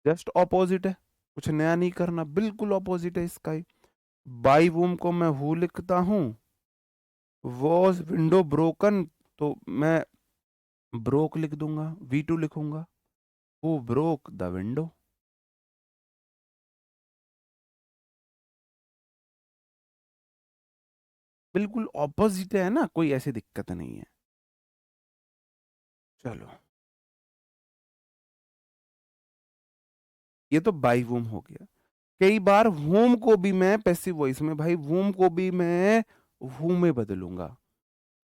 Just opposite है, कुछ नया नहीं करना, बिल्कुल ऑपोजिट है इसका ही। बाई वूम को मैं हु लिखता हूं, वॉज विंडो ब्रोकन, तो मैं ब्रोक लिख दूंगा, V2 लिखूंगा, हु ब्रोक द विंडो। बिल्कुल ऑपोजिट है ना, कोई ऐसी दिक्कत नहीं है। चलो, ये तो बाई वूम हो गया। कई बार वूम को भी मैं पैसिव वॉइस में, भाई वूम को भी मैं वू में बदलूंगा,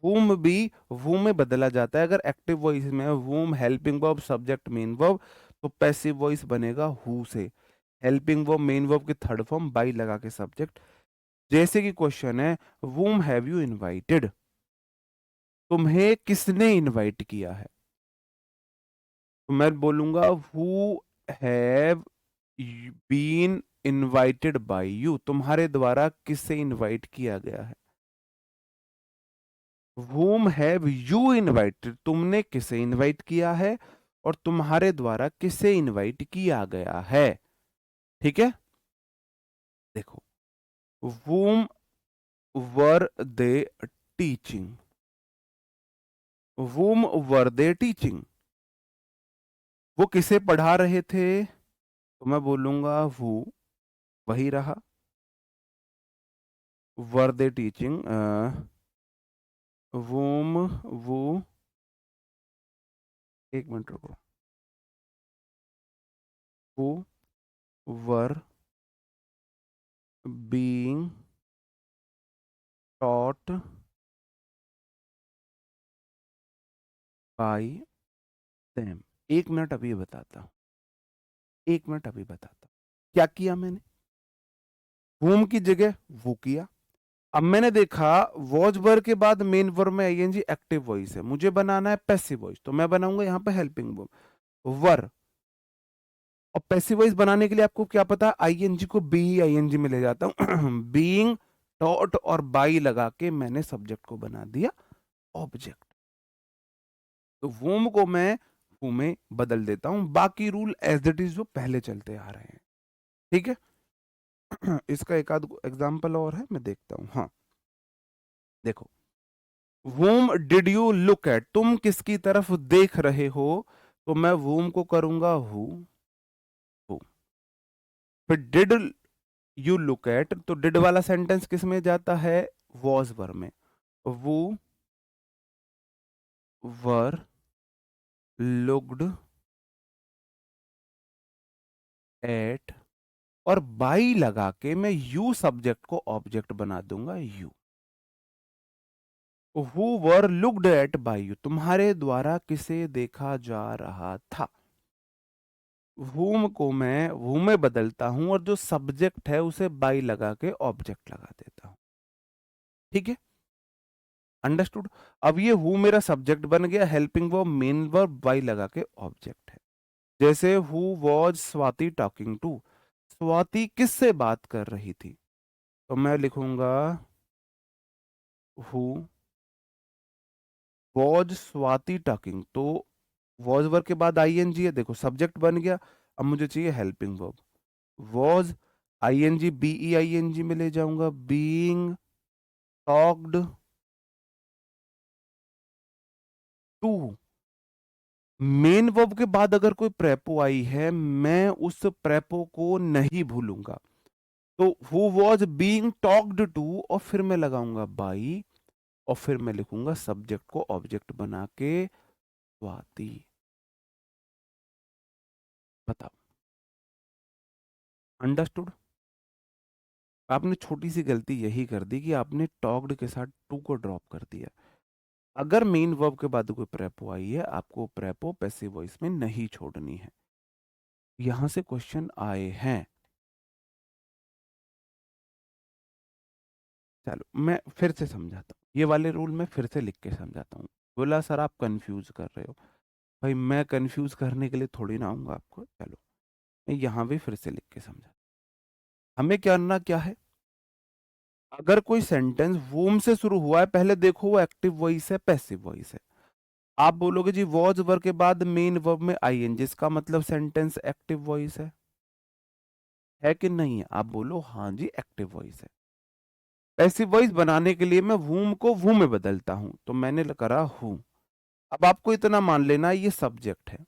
वूम भी वू में बदला जाता है। अगर एक्टिव वॉइस में whom helping verb subject main verb, तो पैसिव वॉइस बनेगा हु से, हेल्पिंग वर्ब मेन वर्ब की थर्ड फॉर्म बाई लगा के सब्जेक्ट। जैसे कि क्वेश्चन है, वूम हैव यू इनवाइटेड, तुम्हें किसने इनवाइट किया है, तो मैं बोलूंगा who have been invited by you, तुम्हारे द्वारा किससे इनवाइट किया गया है। whom हैव यू इनवाइटेड, तुमने किसे इनवाइट किया है, और तुम्हारे द्वारा किसे इनवाइट किया गया है। ठीक है, देखो, whom were they teaching, whom were they teaching, वो किसे पढ़ा रहे थे, तो मैं बोलूंगा हु, वही रहा। वर दे टीचिंग, वोम, वो, एक मिनट रुको, वो were being taught by them. एक मिनट अभी बताता हूँ, एक मिनट अभी बताता हूँ क्या किया मैंने। whom की जगह वो किया। अब मैंने देखा वॉज वर्ब के बाद मेन वर्ब में आईएनजी एक्टिव वॉइस है, मुझे बनाना है पैसिव वॉइस, तो मैं बनाऊंगा यहाँ पे हेल्पिंग वर्ब वर। और पैसिव वॉइस बनाने के लिए आपको क्या पता है, आईएनजी को बी आईएनजी में ले जाता हूं बीइंग डॉट और बाई लगा के मैंने सब्जेक्ट को बना दिया ऑब्जेक्ट। तो वोम को मैं हु में बदल देता हूं, बाकी रूल एज इट इज जो पहले चलते आ रहे हैं। ठीक है इसका एक आध एग्जाम्पल और है, मैं देखता हूं। हाँ देखो, whom did you look eight, तुम किसकी तरफ देख रहे हो, तो मैं whom को करूंगा हु। फिर डिड यू लुक एट, तो डिड वाला सेंटेंस किस में जाता है, वॉज वर में। वो वर लुक्ड एट, और बाई लगा के मैं यू सब्जेक्ट को ऑब्जेक्ट बना दूंगा you. Who were looked at by you, तुम्हारे द्वारा किसे देखा जा रहा था। whom को मैं who में बदलता हूं और जो सब्जेक्ट है उसे बाई लगा के ऑब्जेक्ट लगा देता हूं। ठीक है, अंडरस्टूड। अब ये हु मेरा सब्जेक्ट बन गया, helping verb main verb by लगा के ऑब्जेक्ट है। जैसे who was Swati talking to, Swati किससे बात कर रही थी, तो मैं लिखूंगा हु वॉज स्वाति टॉकिंग, तो वॉज वर्ब के बाद आईएनजी है, देखो सब्जेक्ट बन गया। अब मुझे चाहिए helping verb, was ING be ING में ले जाऊंगा, being talked to. Main verb के बाद अगर कोई प्रेपो आई है, मैं उस प्रेपो को नहीं भूलूंगा। तो who was being talked to, और फिर मैं लगाऊंगा बाई, और फिर मैं लिखूंगा सब्जेक्ट को ऑब्जेक्ट बना के स्वाति। बताओ, अंडरस्टूड। आपने छोटी सी गलती यही कर दी कि आपने टॉक्ड के साथ टू को ड्रॉप कर दिया। अगर मेन वर्ब के बाद कोई प्रेपो आई है, आपको प्रेपो पैसिव वॉइस में नहीं छोड़नी है। यहां से क्वेश्चन आए हैं, चलो मैं फिर से समझाता हूँ, ये वाले रूल मैं फिर से लिख के समझाता हूँ। बोला सर आप कंफ्यूज कर रहे हो, भाई मैं कंफ्यूज करने के लिए थोड़ी ना आऊंगा आपको। चलो मैं यहां भी फिर से लिख के समझा। हमें करना क्या है, अगर कोई सेंटेंस वोम से शुरू हुआ है, पहले देखो वो एक्टिव वॉइस है पैसिव वॉइस है। आप बोलोगे जी वॉज वर्ब के बाद मेन वर्ब में आईएनजी, इसका मतलब सेंटेंस एक्टिव वॉइस है कि नहीं है, आप बोलो हाँ जी एक्टिव वॉइस है। पैसिव वॉइस बनाने के लिए मैं वूम को वू में बदलता हूं, तो मैंने करा हूं। अब आपको इतना मान लेना ये सब्जेक्ट है,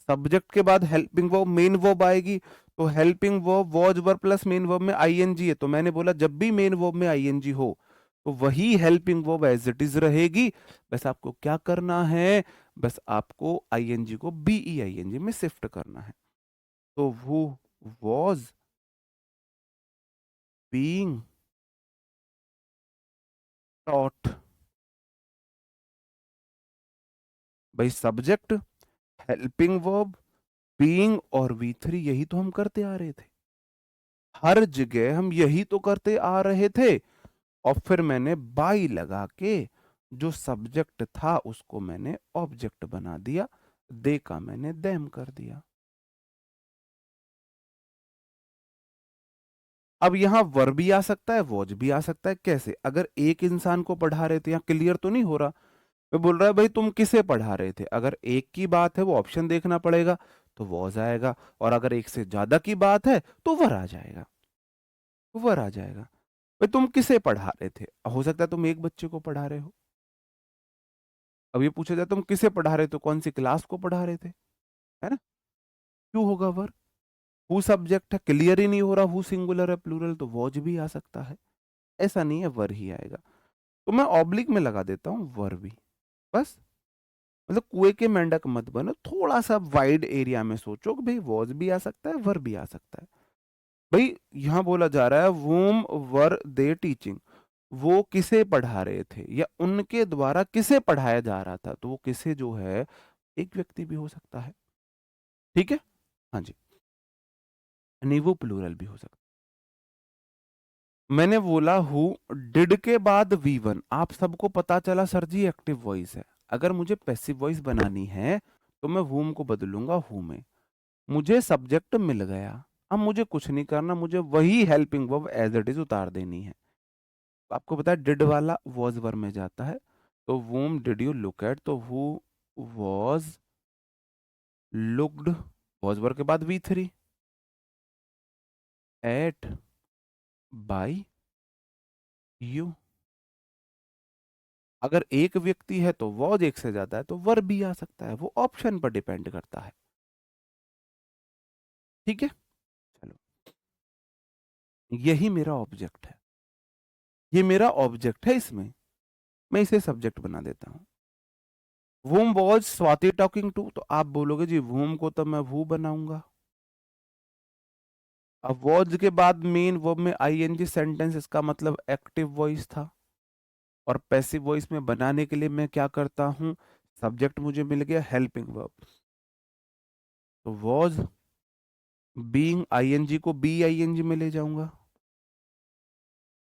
सब्जेक्ट के बाद हेल्पिंग वर्ब मेन वर्ब आएगी, तो helping verb was verb plus main verb में आईएनजी है, तो मैंने बोला जब भी मेन वर्ब में आईएनजी हो तो वही helping verb as it is रहेगी। बस आपको क्या करना है, बस आपको आईएनजी को बीई आईएनजी में शिफ्ट करना है। तो वो वॉज बीइंग टॉट, भाई सब्जेक्ट हेल्पिंग वर्ब बीइंग और वी3, यही तो हम करते आ रहे थे, हर जगह हम यही तो करते आ रहे थे। और फिर मैंने बाई लगा के जो सब्जेक्ट था उसको मैंने ऑब्जेक्ट बना दिया, दे का मैंने देम कर दिया। अब यहां वर भी आ सकता है, वॉज भी आ सकता है। कैसे, अगर एक इंसान को पढ़ा रहे थे, यहां क्लियर तो नहीं हो रहा, मैं बोल रहा है भाई तुम किसे पढ़ा रहे थे, अगर एक की बात है वो ऑप्शन देखना पड़ेगा, तो वॉज आएगा, और अगर एक से ज्यादा की बात है तो वर आ जाएगा, वर आ जाएगा। भाई तुम किसे पढ़ा रहे थे, हो सकता है तुम एक बच्चे को पढ़ा रहे हो। अब ये पूछा जाए तुम किसे पढ़ा रहे थे, कौन सी क्लास को पढ़ा रहे थे, है ना, क्यों होगा वर। हु सब्जेक्ट है, क्लियर ही नहीं हो रहा हु सिंगुलर है प्लूरल, तो वॉज भी आ सकता है, ऐसा नहीं है वर ही आएगा। तो मैं ऑब्लिक में लगा देता हूं वर भी, बस। मतलब कुएं के मेंढक मत बनो, थोड़ा सा वाइड एरिया में सोचो कि भाई वॉज भी आ सकता है, वर भी आ सकता है। भाई यहां बोला जा रहा है वोम वर दे टीचिंग, वो किसे पढ़ा रहे थे या उनके द्वारा किसे पढ़ाया जा रहा था, तो वो किसे जो है एक व्यक्ति भी हो सकता है, ठीक है। हाँ जी, नहीं वो प्लूरल भी हो सकता है। मैंने बोला हु, डिड के बाद वी वन, आप सबको पता चला सर जी एक्टिव वॉइस है। अगर मुझे पैसिव वॉइस बनानी है तो मैं whom को बदलूंगा हु में। मुझे सब्जेक्ट मिल गया, अब मुझे कुछ नहीं करना, मुझे वही helping verb as it is उतार देनी है। आपको पता है डिड वाला वॉज वर में जाता है, तो whom did you look at, तो who was looked, was verb के बाद V three, at by you. अगर एक व्यक्ति है तो वॉज एक से ज्यादा है तो वर भी आ सकता है, वो ऑप्शन पर डिपेंड करता है, ठीक है। चलो, यही मेरा ऑब्जेक्ट है, ये मेरा ऑब्जेक्ट है, इसमें मैं इसे सब्जेक्ट बना देता हूं। वूम वॉज स्वाति टॉकिंग टू, तो आप बोलोगे जी वूम को तो मैं वो बनाऊंगा। अब वॉज के बाद मेन वर्ब में आईएनजी सेंटेंस, इसका मतलब एक्टिव वॉइस था। और पैसिव वॉइस में बनाने के लिए मैं क्या करता हूं, सब्जेक्ट मुझे मिल गया हेल्पिंग वर्ब, तो वॉज बीइंग आईएनजी को बी आईएनजी में ले जाऊंगा,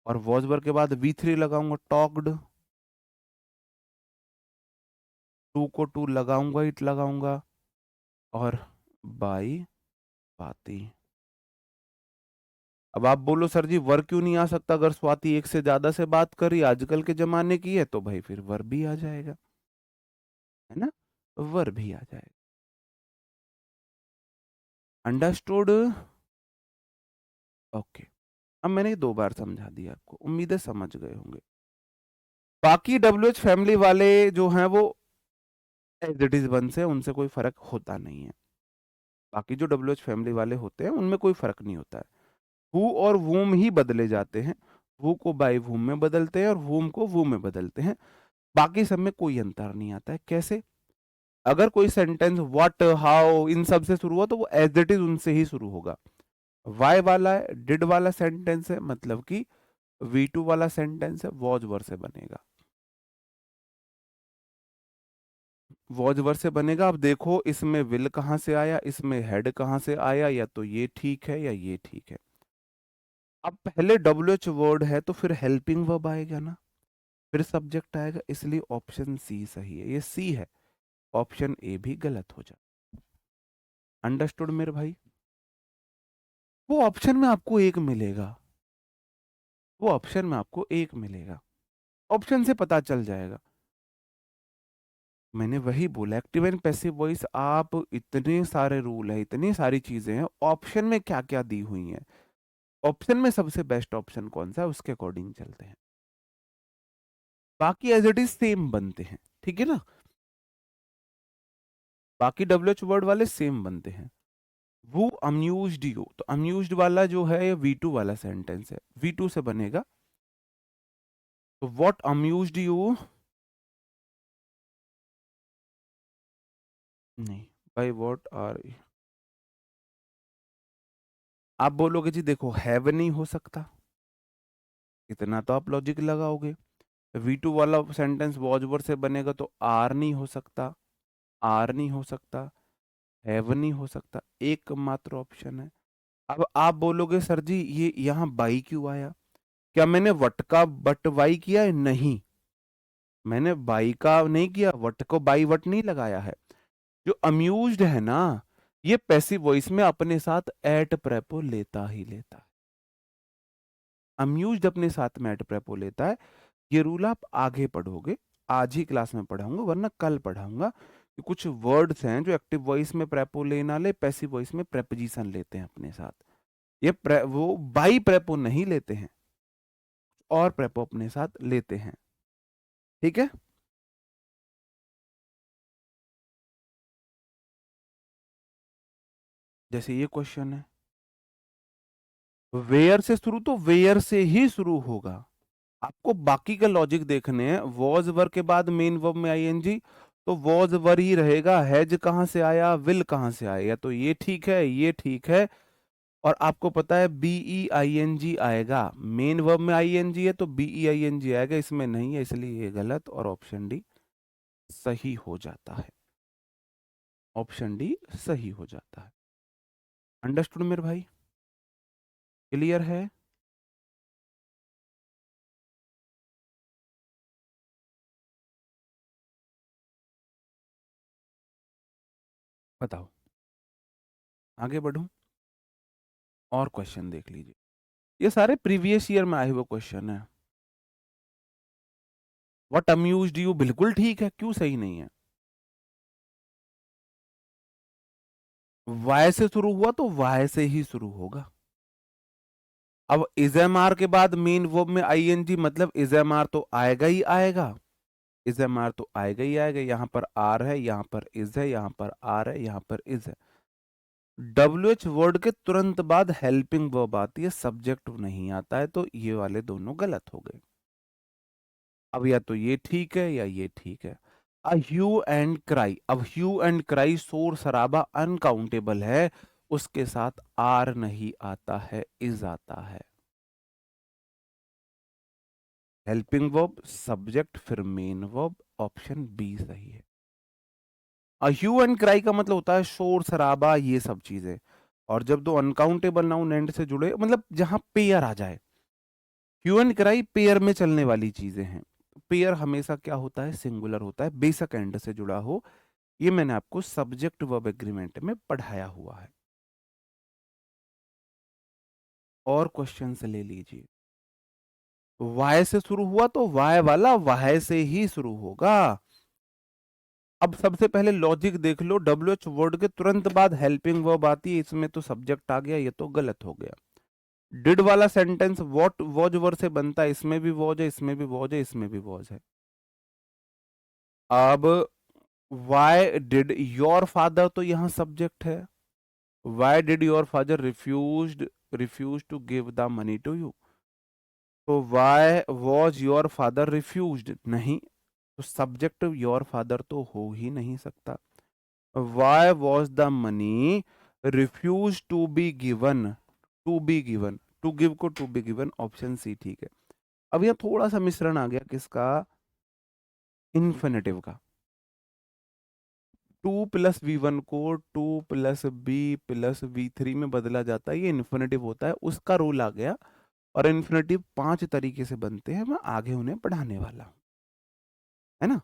और वॉज वर्ब के बाद वी थ्री लगाऊंगा, टॉक्ड, टू को टू लगाऊंगा, इट लगाऊंगा, और बाई बाती। अब आप बोलो सर जी वर क्यों नहीं आ सकता, अगर स्वाति एक से ज्यादा से बात करी आजकल के जमाने की है तो भाई फिर वर भी आ जाएगा, है ना, वर भी आ जाएगा। Understood, okay. अब मैंने 2 बार समझा दिया आपको, उम्मीद है समझ गए होंगे। बाकी डब्ल्यूएच फैमिली वाले जो हैं वो एज इट इज वन से, उनसे कोई फर्क होता नहीं है। बाकी जो डब्ल्यूएच फैमिली वाले होते हैं उनमें कोई फर्क नहीं होता है, हु और वूम ही बदले जाते हैं। हु को बाय वूम में बदलते हैं और वूम को वू में बदलते हैं, बाकी सब में कोई अंतर नहीं आता है। कैसे, अगर कोई सेंटेंस व्हाट हाउ इन सब से शुरू हुआ तो वो एज इट इज उनसे ही शुरू होगा। वाई वाला डिड वाला सेंटेंस है, मतलब कि वी टू वाला सेंटेंस है, वॉज वर से बनेगा, वॉज वर से बनेगा। अब देखो इसमें विल कहां से आया, इसमें हेड कहां से आया, या तो ये ठीक है या ये ठीक है। अब पहले डब्ल्यू एच वर्ड है तो फिर हेल्पिंग वर्ब आएगा ना, फिर सब्जेक्ट आएगा, इसलिए ऑप्शन सी सही है, ये सी है, ऑप्शन ए भी गलत हो जाए। अंडरस्टूड मेरे भाई, वो ऑप्शन में आपको एक मिलेगा, वो ऑप्शन में आपको एक मिलेगा, ऑप्शन से पता चल जाएगा। मैंने वही बोला, एक्टिव एंड पैसिव वॉइस, आप इतने सारे रूल है, इतनी सारी चीजें हैं, ऑप्शन में क्या क्या दी हुई हैं, ऑप्शन में सबसे बेस्ट ऑप्शन कौन सा है उसके अकॉर्डिंग चलते हैं, बाकी एज इट इज सेम बनते हैं, ठीक है ना। बाकी डब्ल्यू एच वर्ड वाले सेम बनते हैं। वो अम्यूज्ड यू, तो अम्यूज्ड वाला जो है ये वी टू वाला सेंटेंस है, वी टू से बनेगा, तो व्हाट अम्यूज्ड यू, नहीं, बाय व्हाट आर, आप बोलोगे जी देखो हैव नहीं हो सकता, इतना तो आप लॉजिक लगाओगे। वी टू वाला सेंटेंस वॉज वर्ड से बनेगा तो आर नहीं हो सकता, आर नहीं हो सकता, हैव नहीं हो सकता, एकमात्र ऑप्शन है। अब आप बोलोगे सर जी ये यहाँ बाई क्यों आया, क्या मैंने वट का बट वाई किया है, नहीं, मैंने बाई का नहीं किया, वट को बाई वट नहीं लगाया है। जो अम्यूज्ड है ना, ये पैसिव वॉइस में अपने साथ एट प्रेपो लेता ही लेता है, अम्यूज्ड अपने साथ में एट प्रेपो लेता है। ये रूल आप आगे पढ़ोगे, आज ही क्लास में पढ़ाऊंगा वरना कल पढ़ाऊंगा, कि कुछ वर्ड्स हैं जो एक्टिव वॉइस में प्रेपो ले ना ले, पैसिव वॉइस में प्रेपोजिशन लेते हैं अपने साथ, ये वो बाई प्रेपो नहीं लेते हैं, और प्रेपो अपने साथ लेते हैं, ठीक है। जैसे ये क्वेश्चन है, वेयर से शुरू तो वेयर से ही शुरू होगा। आपको बाकी का लॉजिक देखने हैं। वॉज वर के बाद मेन वर्ब में आईएनजी, तो वॉज वर ही रहेगा। हैज कहां से आया, विल कहां से आया, तो ये ठीक है, ये ठीक है। और आपको पता है बीई आईएनजी आएगा, मेन वर्ब में आईएनजी है तो बीई आईएनजी आएगा, इसमें नहीं है, इसलिए ये गलत और ऑप्शन डी सही हो जाता है। ऑप्शन डी सही हो जाता है। अंडरस्टूड मेरे भाई? क्लियर है? बताओ, आगे बढ़ूं? और क्वेश्चन देख लीजिए, ये सारे प्रीवियस ईयर में आए हुए क्वेश्चन है। व्हाट अम्यूज्ड यू बिल्कुल ठीक है, क्यों सही नहीं है? वाई से शुरू हुआ तो वाई से ही शुरू होगा। अब इजएमआर के बाद मेन वर्ब में आईएनजी, मतलब इजएमआर तो आएगा ही आएगा, इजएमआर तो आएगा ही आएगा। यहां पर आर है, यहां पर इज है, यहां पर आर है, यहां पर इज है। डब्ल्यूएच वर्ड के तुरंत बाद हेल्पिंग वर्ब आती है, सब्जेक्ट नहीं आता है, तो ये वाले दोनों गलत हो गए। अब या तो ये ठीक है या ये ठीक है। अ ह्यू एंड क्राई, अब ह्यू एंड क्राई शोर शराबा अनकाउंटेबल है, उसके साथ आर नहीं आता है, इज आता है। हेल्पिंग वर्ब, सब्जेक्ट, फिर मेन वर्ब, ऑप्शन बी सही है। ह्यू एंड क्राई का मतलब होता है शोर शराबा, ये सब चीजें। और जब दो अनकाउंटेबल नाउन एंड से जुड़े, मतलब जहां पेयर आ जाए। ह्यू एंड क्राई पेयर में चलने वाली चीजें हैं। पेयर हमेशा क्या होता है, सिंगुलर होता है, बेशक एंड से जुड़ा हो। ये मैंने आपको सब्जेक्ट वर्ब एग्रीमेंट में पढ़ाया हुआ है। और क्वेश्चन से ले लीजिए। वाई से शुरू हुआ तो वाई वाला वाई से ही शुरू होगा। अब सबसे पहले लॉजिक देख लो, डब्ल्यू एच वर्ड के तुरंत बाद हेल्पिंग वर्ब आती है, इसमें तो सब्जेक्ट आ गया, ये तो गलत हो गया। डिड वाला सेंटेंस व्हाट वॉज वर्ड से बनता है, इसमें भी वॉज है, इसमें भी वॉज है, इसमें भी वॉज है। अब वाई डिड योर फादर, तो यहां सब्जेक्ट है। Why did your father refuse to give the money to you, तो why was your father refused, नहीं, तो सब्जेक्ट योर फादर तो हो ही नहीं सकता। Why was the money refuse to be given, to be given, to give को to be given, option C ठीक है। अब यह थोड़ा सा मिश्रण आ गया किसका, इन्फिनेटिव का। टू प्लस वी वन को to plus be plus V three में बदला जाता है, ये इन्फिनेटिव होता है, उसका रूल आ गया। और इन्फिनेटिव 5 तरीके से बनते हैं, मैं आगे उन्हें पढ़ाने वाला हूं, है ना।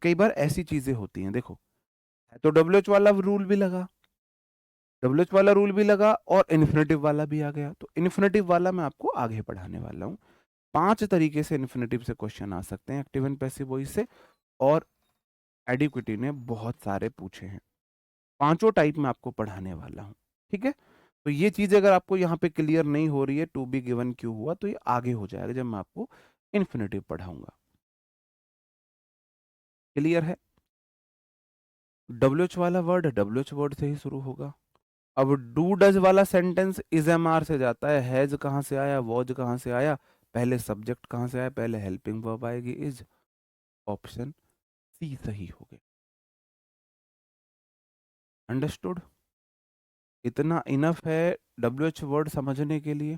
कई बार ऐसी चीजें होती हैं, देखो, तो डब्ल्यूएच वाला रूल भी लगा, डब्ल्यूएच वाला रूल भी लगा, और इन्फिनेटिव वाला भी आ गया, तो इन्फिनेटिव वाला मैं आपको आगे पढ़ाने वाला हूँ। 5 तरीके से इन्फिनेटिव से क्वेश्चन आ सकते हैं, एक्टिव एंड पैसिव वॉइस से। और एडिक्विटी ने बहुत सारे पूछे हैं, पांचों टाइप में आपको पढ़ाने वाला हूँ, ठीक है। तो ये चीज अगर आपको यहाँ पे क्लियर नहीं हो रही है, टू बी गिवन क्यों हुआ, तो ये आगे हो जाएगा जब मैं आपको इन्फिनेटिव पढ़ाऊंगा। क्लियर है? डब्ल्यूएच वाला वर्ड डब्ल्यूएच वर्ड से ही शुरू होगा। अब डू डज वाला सेंटेंस इज एम आर से जाता है, हैज कहां से आया, वॉज कहां से आया, पहले सब्जेक्ट कहां से आया, पहले हेल्पिंग वर्ब आएगी इज, ऑप्शन सी सही हो गया। अंडरस्टूड? इतना इनफ है डब्ल्यूएच वर्ड समझने के लिए।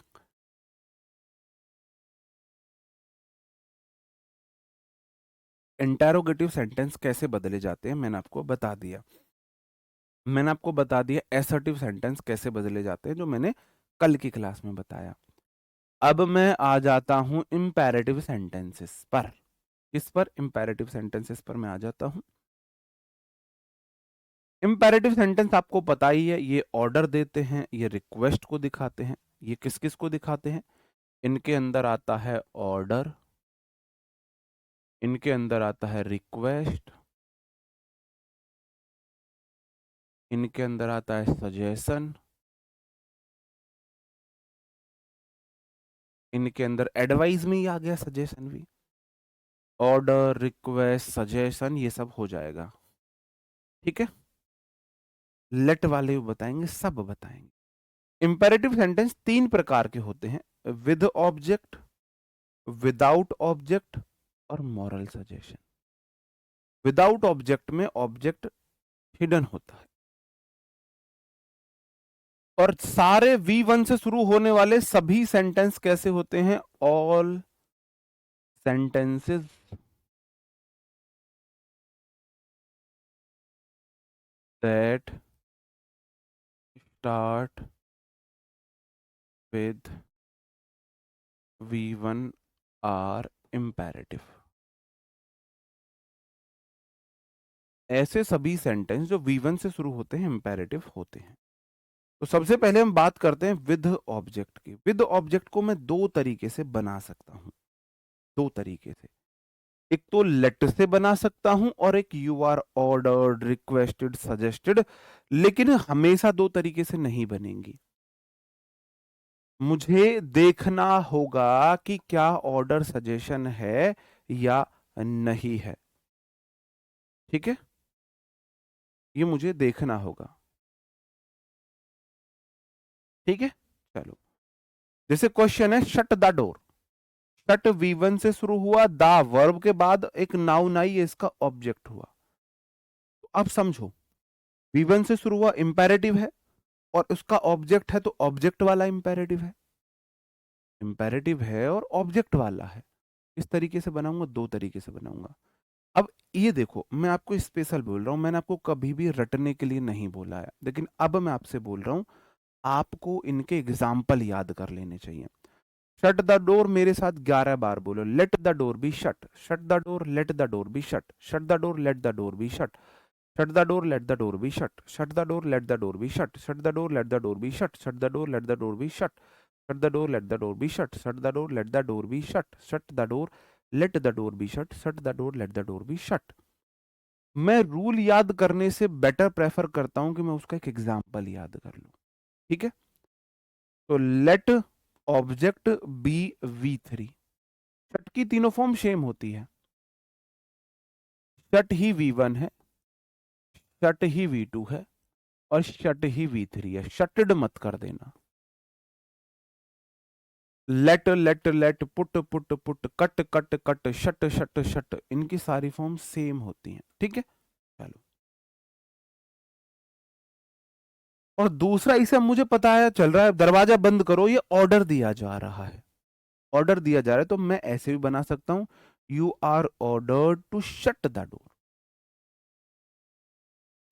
इंटेरोगेटिव सेंटेंस कैसे बदले जाते हैं मैंने आपको बता दिया। मैंने आपको बता दिया एसर्टिव सेंटेंस कैसे बदले जाते हैं, जो मैंने कल की क्लास में बताया। अब मैं आ जाता हूं इंपेरेटिव सेंटेंसेस पर। किस पर? इंपेरेटिव सेंटेंसेस पर मैं आ जाता हूं। इंपेरेटिव सेंटेंस आपको पता ही है, ये ऑर्डर देते हैं, ये रिक्वेस्ट को दिखाते हैं। ये किस किस को दिखाते हैं? इनके अंदर आता है ऑर्डर, इनके अंदर आता है रिक्वेस्ट, इनके अंदर आता है सजेशन, इनके अंदर एडवाइस में ही आ गया सजेशन भी। ऑर्डर, रिक्वेस्ट, सजेशन, ये सब हो जाएगा, ठीक है। लेट वाले भी बताएंगे, सब बताएंगे। इंपेरेटिव सेंटेंस तीन प्रकार के होते हैं, विद ऑब्जेक्ट, विदाउट ऑब्जेक्ट और मॉरल सजेशन। विदाउट ऑब्जेक्ट में ऑब्जेक्ट हिडन होता है, और सारे V1 से शुरू होने वाले सभी सेंटेंस कैसे होते हैं? All sentences that start with V1 are imperative. ऐसे सभी सेंटेंस जो V1 से शुरू होते हैं इंपेरेटिव होते हैं। तो सबसे पहले हम बात करते हैं विद ऑब्जेक्ट की। विद ऑब्जेक्ट को मैं दो तरीके से बना सकता हूं, दो तरीके से। एक तो लेट से बना सकता हूं और एक you are ordered, requested, suggested, लेकिन हमेशा दो तरीके से नहीं बनेंगी। मुझे देखना होगा कि क्या ऑर्डर सजेशन है या नहीं है, ठीक है? ये मुझे देखना होगा, ठीक है? चलो, जैसे क्वेश्चन है shut the door. Shut V1 से शुरू हुआ, द वर्ब के बाद एक नाउन आई, इसका ऑब्जेक्ट हुआ। तो अब समझो, V1 से शुरू हुआ, इंपेरेटिव है, और उसका ऑब्जेक्ट है, तो ऑब्जेक्ट वाला इंपेरेटिव है। इंपेरेटिव है और ऑब्जेक्ट वाला है। इस तरीके से बनाऊंगा, दो तरीके से बनाऊंगा। अब ये देखो, मैं आपको स्पेशल बोल रहा हूं, मैंने आपको कभी भी रटने के लिए नहीं बोला है, लेकिन अब मैं आपसे बोल रहा हूं, आपको इनके एग्जाम्पल याद कर लेने चाहिए। शट द डोर मेरे साथ 11 बार बोलो। Let the door be shut, shut the door, let the door be shut, shut the door, let the door be shut, shut the door, let the door be shut, shut the door, let the door be shut, shut the door, let the door be shut, shut the door, let the door be shut, shut the door, let the door be shut, shut the door, let the door be shut, shut the door, let the door be shut, shut the door, let the door be shut. मैं rule याद करने से better prefer करता हूं कि मैं उसका एक एग्जाम्पल याद कर लूं, ठीक है? तो late object B V3। Shut की तीनों फॉर्म सेम होती है। शट ही V1 है, शट ही V2 है, और शट ही V3 है। शटड मत कर देना। Let let let, put put put, cut cut cut, shut shut shut, इनकी सारी फॉर्म सेम होती हैं, ठीक है? चलो, और दूसरा, इसे मुझे पता है चल रहा है, दरवाजा बंद करो, ये ऑर्डर दिया जा रहा है, ऑर्डर दिया जा रहा है, तो मैं ऐसे भी बना सकता हूं, you are ordered to shut the door,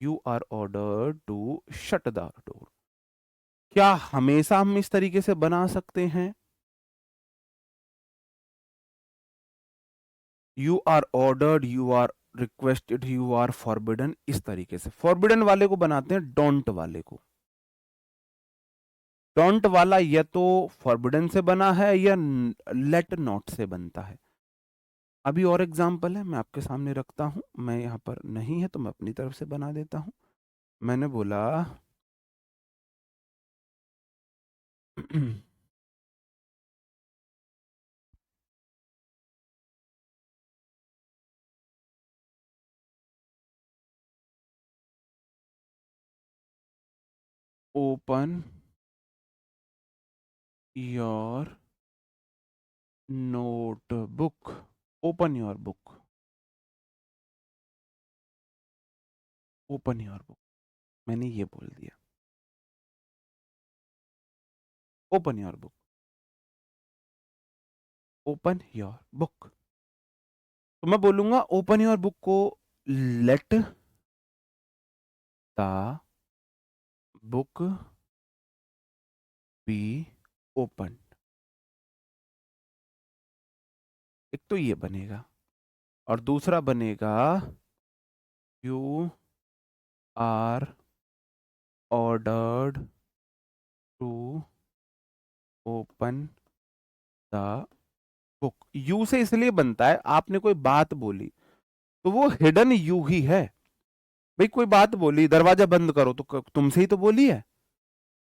you are ordered to shut the door. क्या हमेशा हम इस तरीके से बना सकते हैं? You are ordered, you are requested, you are forbidden, इस तरीके से। फॉरबिडन वाले को बनाते हैं डोंट वाले को। डोंट वाला या तो फॉरबिडन से बना है या लेट नॉट से बनता है। अभी और एग्जांपल है, मैं आपके सामने रखता हूं, मैं यहां पर नहीं है तो मैं अपनी तरफ से बना देता हूं। मैंने बोला open your notebook, open your book, open your book, मैंने ये बोल दिया, open your book, open your book. तो मैं बोलूंगा ओपन योर बुक को let the book be open. एक तो ये बनेगा, और दूसरा बनेगा you are ordered to open the book. You से इसलिए बनता है, आपने कोई बात बोली तो वो हिडन यू ही है। भाई कोई बात बोली, दरवाजा बंद करो, तो तुमसे ही तो बोली है।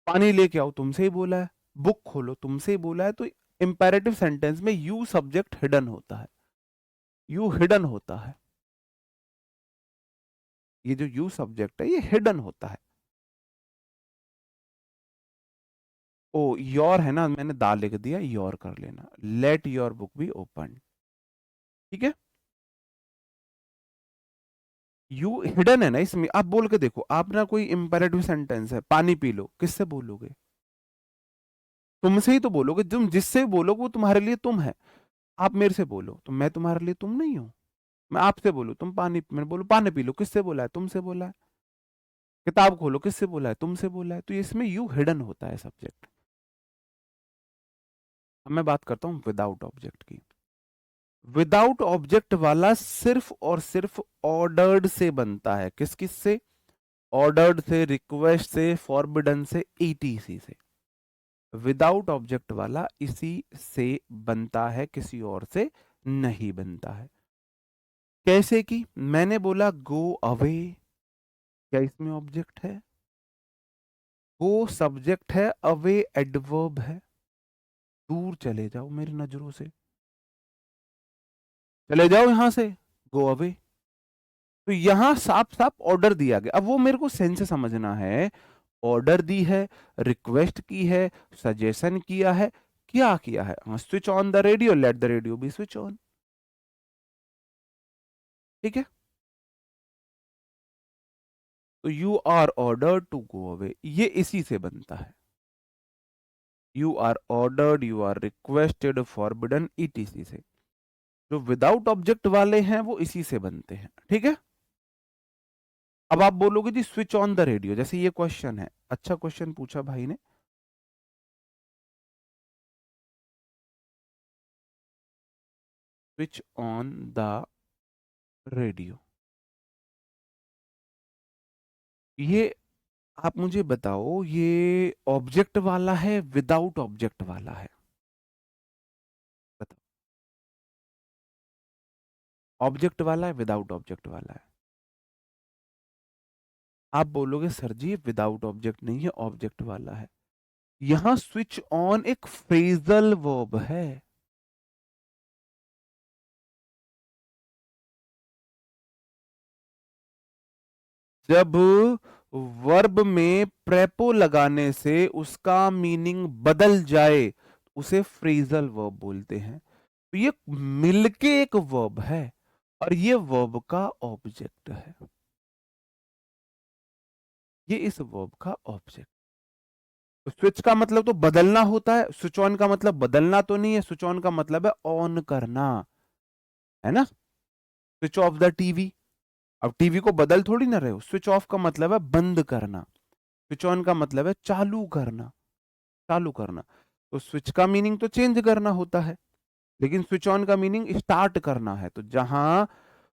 पानी लेके आओ, तुमसे ही बोला है। बुक खोलो, तुमसे ही बोला है। तो इंपेरेटिव सेंटेंस में यू सब्जेक्ट हिडन होता है, यू हिडन होता है। ये जो यू सब्जेक्ट है ये हिडन होता है। ओ योर है ना, मैंने दा लिख दिया, योर कर लेना। Let your book be open. ठीक है। यू हिडन है ना इसमें, आप बोल के देखो। आप ना कोई इंपेरेटिव सेंटेंस है, पानी पी लो, किससे बोलोगे? तुमसे ही तो बोलोगे। तुम जिससे बोलोगे वो तुम्हारे लिए तुम है। आप मेरे से बोलो तो मैं तुम्हारे लिए तुम नहीं हूं। मैं आपसे बोलूं तुम पानी, मैं बोलूं पानी पी लो, किससे बोला है? तुमसे बोला है। किताब खोलो, किससे बोला है? तुमसे बोला है। तो इसमें यू हिडन होता है सब्जेक्ट। अब मैं बात करता हूं विदाउट ऑब्जेक्ट की। विदाउट ऑब्जेक्ट वाला सिर्फ और सिर्फ ऑर्डर्ड से बनता है। किस किस से? ऑर्डर्ड से, रिक्वेस्ट से, फॉरबिडन से, ईटीसी से। विदाउट ऑब्जेक्ट वाला इसी से बनता है, किसी और से नहीं बनता है। कैसे कि मैंने बोला गो अवे, क्या इसमें ऑब्जेक्ट है? गो सब्जेक्ट है, अवे एडवर्ब है। दूर चले जाओ मेरी नजरों से, चले जाओ यहां से, गो अवे। तो यहां साफ साफ ऑर्डर दिया गया। अब वो मेरे को सेंस से समझना है। ऑर्डर दी है, रिक्वेस्ट की है, सजेशन किया है, क्या किया है? Switch on the radio, let the radio be switch on. ठीक है। तो you are order to go away, ये इसी से बनता है। You are ordered, you are requested, forbidden, etc से। जो विदाउट ऑब्जेक्ट वाले हैं वो इसी से बनते हैं। ठीक है। अब आप बोलोगे जी स्विच ऑन द रेडियो, जैसे ये क्वेश्चन है, अच्छा क्वेश्चन पूछा भाई ने। स्विच ऑन द रेडियो, ये आप मुझे बताओ, ये ऑब्जेक्ट वाला है विदाउट ऑब्जेक्ट वाला है? बताओ। ऑब्जेक्ट वाला है विदाउट ऑब्जेक्ट वाला है? आप बोलोगे सर जी विदाउट ऑब्जेक्ट नहीं है, ऑब्जेक्ट वाला है। यहां स्विच ऑन एक फ्रेजल वर्ब है। जब वर्ब में प्रेपो लगाने से उसका मीनिंग बदल जाए, उसे फ्रेजल वर्ब बोलते हैं। तो ये मिलके एक वर्ब है और ये वर्ब का ऑब्जेक्ट है। ये इस वर्ब का ऑब्जेक्ट। तो स्विच का मतलब तो बदलना होता है, स्विच ऑन का मतलब बदलना तो नहीं है। स्विच ऑन का मतलब है ऑन करना, है ना? स्विच ऑफ द टीवी, अब टीवी को बदल थोड़ी ना रहे हो। स्विच ऑफ का मतलब है बंद करना, स्विच ऑन का मतलब है चालू करना, चालू करना। तो स्विच का मीनिंग तो चेंज करना होता है, लेकिन स्विच ऑन का मीनिंग स्टार्ट करना है। तो जहां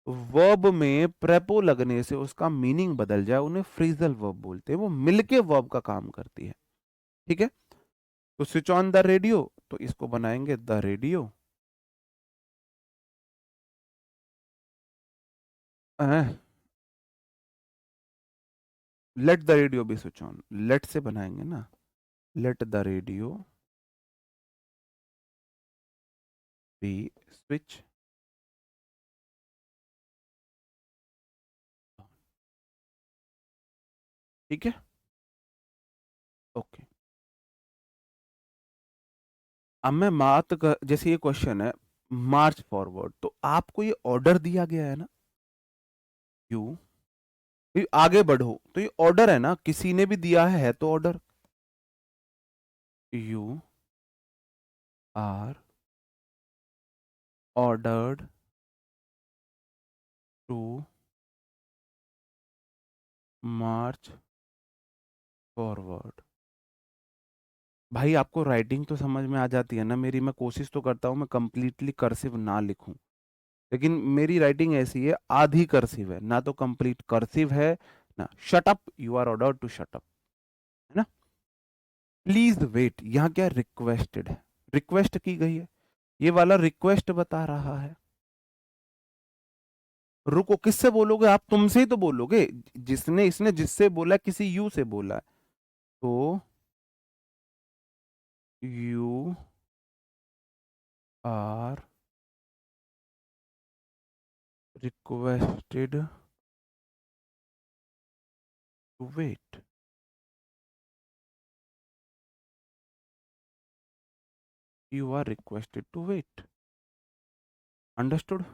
वर्ब में प्रेपो लगने से उसका मीनिंग बदल जाए, उन्हें फ्रेजल वर्ब बोलते हैं। वो मिलके वर्ब का काम करती है। ठीक है। तो स्विच ऑन द रेडियो, तो इसको बनाएंगे the radio. Let the radio be switch on, let से बनाएंगे ना, let the radio be switch. ठीक है। ओके। अब मैं जैसे ये क्वेश्चन है, मार्च फॉरवर्ड, तो आपको ये ऑर्डर दिया गया है ना, यू आगे बढ़ो, तो ये ऑर्डर है ना, किसी ने भी दिया है तो order. You are ordered to march forward. भाई आपको राइटिंग तो समझ में आ जाती है ना मेरी? मैं कोशिश तो करता हूं मैं कंप्लीटली कर्सिव ना लिखूं, लेकिन मेरी राइटिंग ऐसी है, आधी कर्सिव है ना, तो कंप्लीट कर्सिव है ना। Shut up, you are order to shut up, है ना? प्लीज वेट, यहां क्या रिक्वेस्टेड है, रिक्वेस्ट की गई है, ये वाला रिक्वेस्ट बता रहा है। रुको, किससे बोलोगे आप? तुमसे ही तो बोलोगे। जिसने इसने जिससे बोला, किसी यू से बोला है। तो you are requested to wait. You are requested to wait. Understood?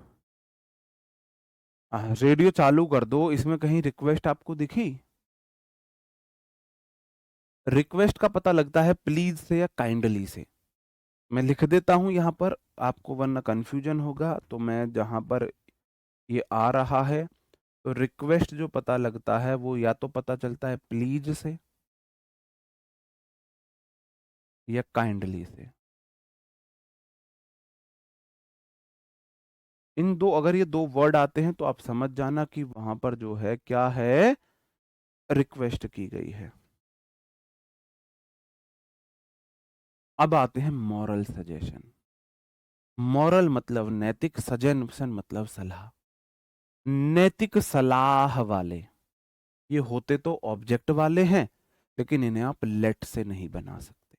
Radio चालू कर दो, इसमें कहीं रिक्वेस्ट आपको दिखी? रिक्वेस्ट का पता लगता है प्लीज से या काइंडली से। मैं लिख देता हूं यहां पर, आपको वरना कंफ्यूजन होगा। तो मैं जहां पर ये आ रहा है, तो रिक्वेस्ट जो पता लगता है वो या तो पता चलता है प्लीज से या काइंडली से। इन दो, अगर ये दो वर्ड आते हैं तो आप समझ जाना कि वहां पर जो है क्या है, रिक्वेस्ट की गई है। अब आते हैं मॉरल सजेशन। मॉरल मतलब नैतिक, सजेशन मतलब सलाह। नैतिक सलाह वाले ये होते तो ऑब्जेक्ट वाले हैं, लेकिन इन्हें आप लेट से नहीं बना सकते।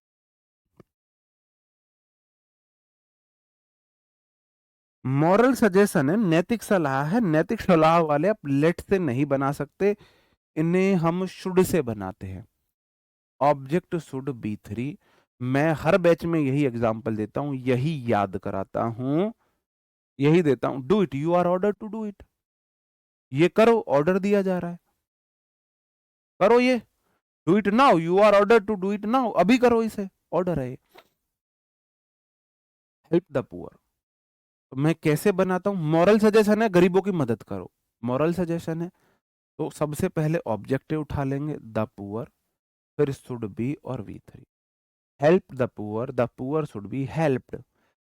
मॉरल सजेशन है, नैतिक सलाह है, नैतिक सलाह वाले आप लेट से नहीं बना सकते, इन्हें हम शुड से बनाते हैं। Object should be three. मैं हर बैच में यही एग्जांपल देता हूं, यही याद कराता हूं, यही देता हूं। Do it, you are order to do it. ये करो, ऑर्डर दिया जा रहा है, करो ये। Do it now, you are order to do it now, अभी करो इसे, ऑर्डर है। हेल्प द पुअर, मैं कैसे बनाता हूं? मॉरल सजेशन है, गरीबों की मदद करो, मॉरल सजेशन है। तो सबसे पहले ऑब्जेक्टिव उठा लेंगे, द पुअर, फिर शुड बी और we three. Help the poor should be helped.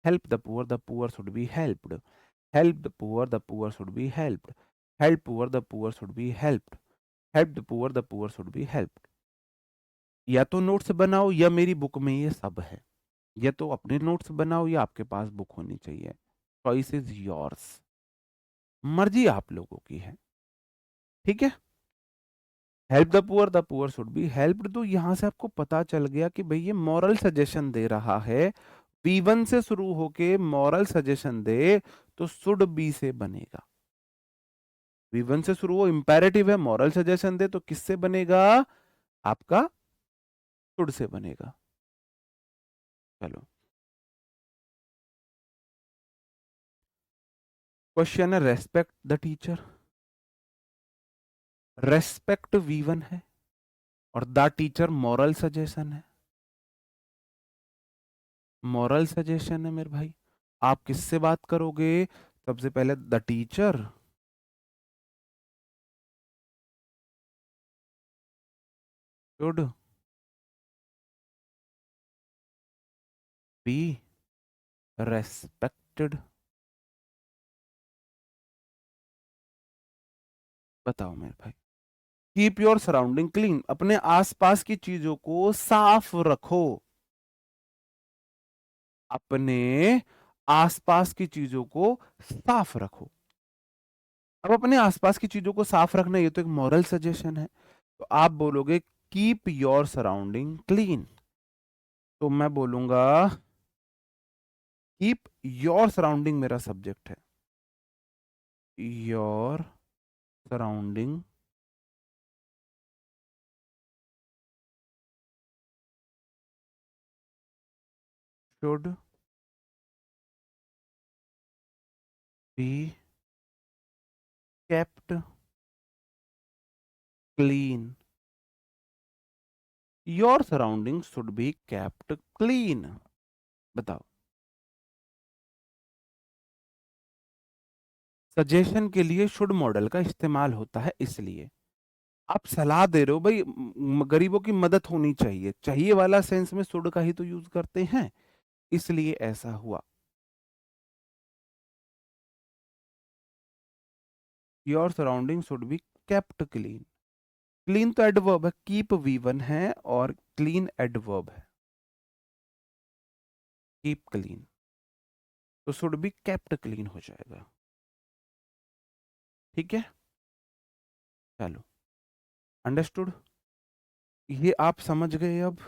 Help the poor should be helped. Help the poor should be helped. Help the poor should be helped. Help the poor should be helped. या तो notes बनाओ या मेरी book में ये सब है, या तो अपने नोट्स बनाओ या आपके पास बुक होनी चाहिए। चॉइस इज योर्स, मर्जी आप लोगों की है। ठीक है। Help the poor should be helped, तो यहां से आपको पता चल गया कि भाई ये मॉरल सजेशन दे रहा है। V1 से शुरू होके मॉरल सजेशन दे तो शुड बी से बनेगा। V1 से शुरू हो, इंपेरेटिव है, मॉरल सजेशन दे तो किससे बनेगा? आपका शुड से बनेगा। चलो, क्वेश्चन है, respect the teacher. Respect V1 है और द टीचर मॉरल सजेशन है। मॉरल सजेशन है मेरे भाई, आप किससे बात करोगे? सबसे पहले the teacher should be respected. बताओ मेरे भाई। कीप योर सराउंडिंग क्लीन, अपने आसपास की चीजों को साफ रखो। अपने आसपास की चीजों को साफ रखो। अब अपने आसपास की चीजों को साफ रखना, ये तो एक मॉरल सजेशन है। तो आप बोलोगे कीप योर सराउंडिंग क्लीन, तो मैं बोलूंगा कीप योर सराउंडिंग, मेरा सब्जेक्ट है, your surrounding should be kept clean. Your surrounding should be kept clean. बताओ। सजेशन के लिए शुड मॉडल का इस्तेमाल होता है, इसलिए आप सलाह दे रहे हो भाई, गरीबों की मदद होनी चाहिए, चाहिए वाला सेंस में शुड का ही तो यूज करते हैं, इसलिए ऐसा हुआ। Your surrounding should be kept clean. Clean तो एडवर्ब है, कीप V1 है और क्लीन एडवर्ब है। कीप क्लीन तो शुड बी केप्ट क्लीन हो जाएगा। ठीक है, चलो, अंडरस्टूड। ये आप समझ गए, अब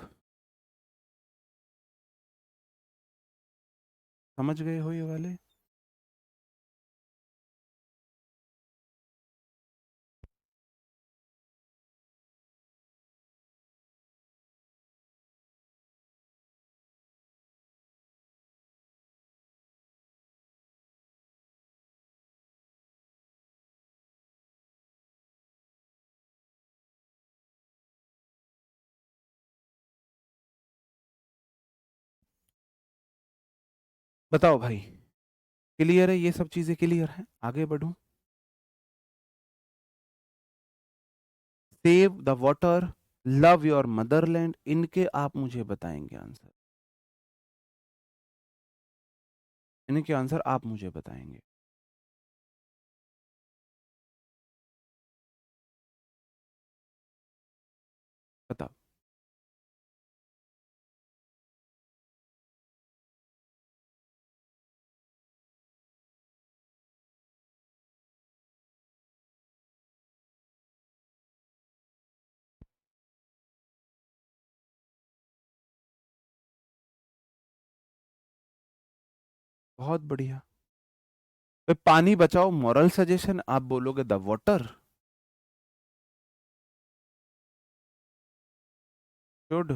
समझ गए हो ये वाले? बताओ भाई, क्लियर है? ये सब चीजें क्लियर है? आगे बढ़ूं? Save the water, love your motherland, इनके आप मुझे बताएंगे आंसर, इनके आंसर आप मुझे बताएंगे। बताओ। बहुत बढ़िया। भाई पानी बचाओ, मॉरल सजेशन, आप बोलोगे the water should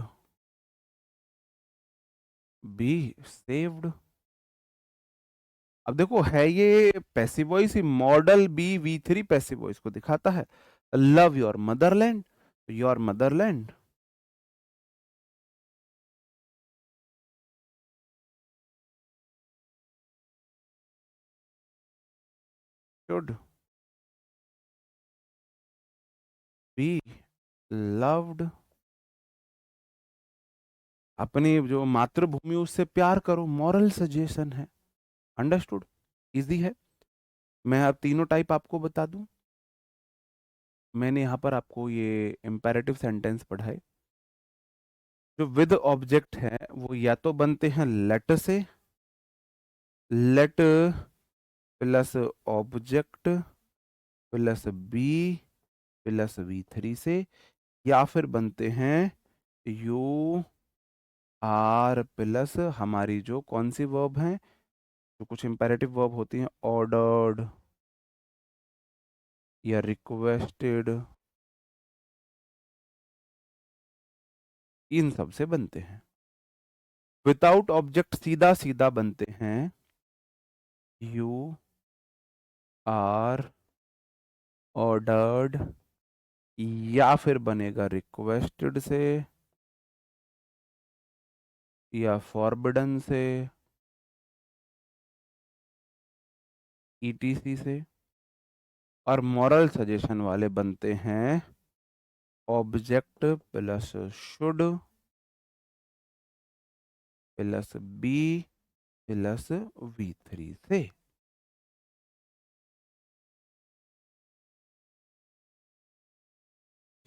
be saved. अब देखो, है ये पैसिव वॉइस ही, modal be V3 passive voice को दिखाता है। Love your motherland, your motherland should be loved, अपनी जो मातृभूमि उससे प्यार करो, मॉरल सजेशन है। अंडरस्टूड? इजी है। मैं अब तीनों टाइप आपको बता दूं। मैंने यहाँ पर आपको ये इम्पेरेटिव सेंटेंस पढ़ाए। जो विद ऑब्जेक्ट है वो या तो बनते हैं लेट से, let plus object plus be plus V3 से, या फिर बनते हैं यू आर प्लस हमारी जो कौन सी वर्ब हैं, जो कुछ इंपेरेटिव वर्ब होती हैं, ऑर्डर्ड या रिक्वेस्टेड, इन सब से बनते हैं। विदाउट ऑब्जेक्ट सीधा सीधा बनते हैं यू आर ऑर्डर्ड, या फिर बनेगा रिक्वेस्टेड से या फॉरबिडन से, ETC से। और मॉरल सजेशन वाले बनते हैं object plus should plus be plus V3 से।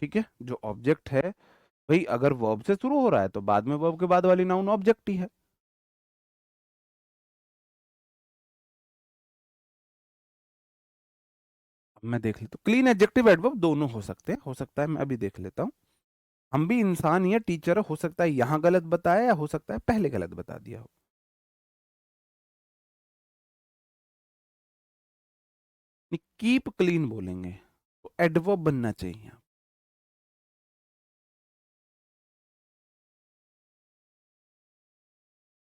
ठीक है? जो ऑब्जेक्ट है, भाई अगर वर्ब से शुरू हो रहा है तो बाद में वर्ब के बाद वाली नाउन ऑब्जेक्ट ही है। अब मैं देख लेता हूँ, क्लीन एडजेक्टिव एडवर्ब दोनों हो सकते हैं, हो सकता है मैं अभी देख लेता हूँ। हम भी इंसान ही है, टीचर है, हो सकता है यहाँ गलत बताया या हो सकता है पहले गलत बता दिया हो। कीप क्लीन बोलेंगे तो एडवर्ब बनना चाहिए।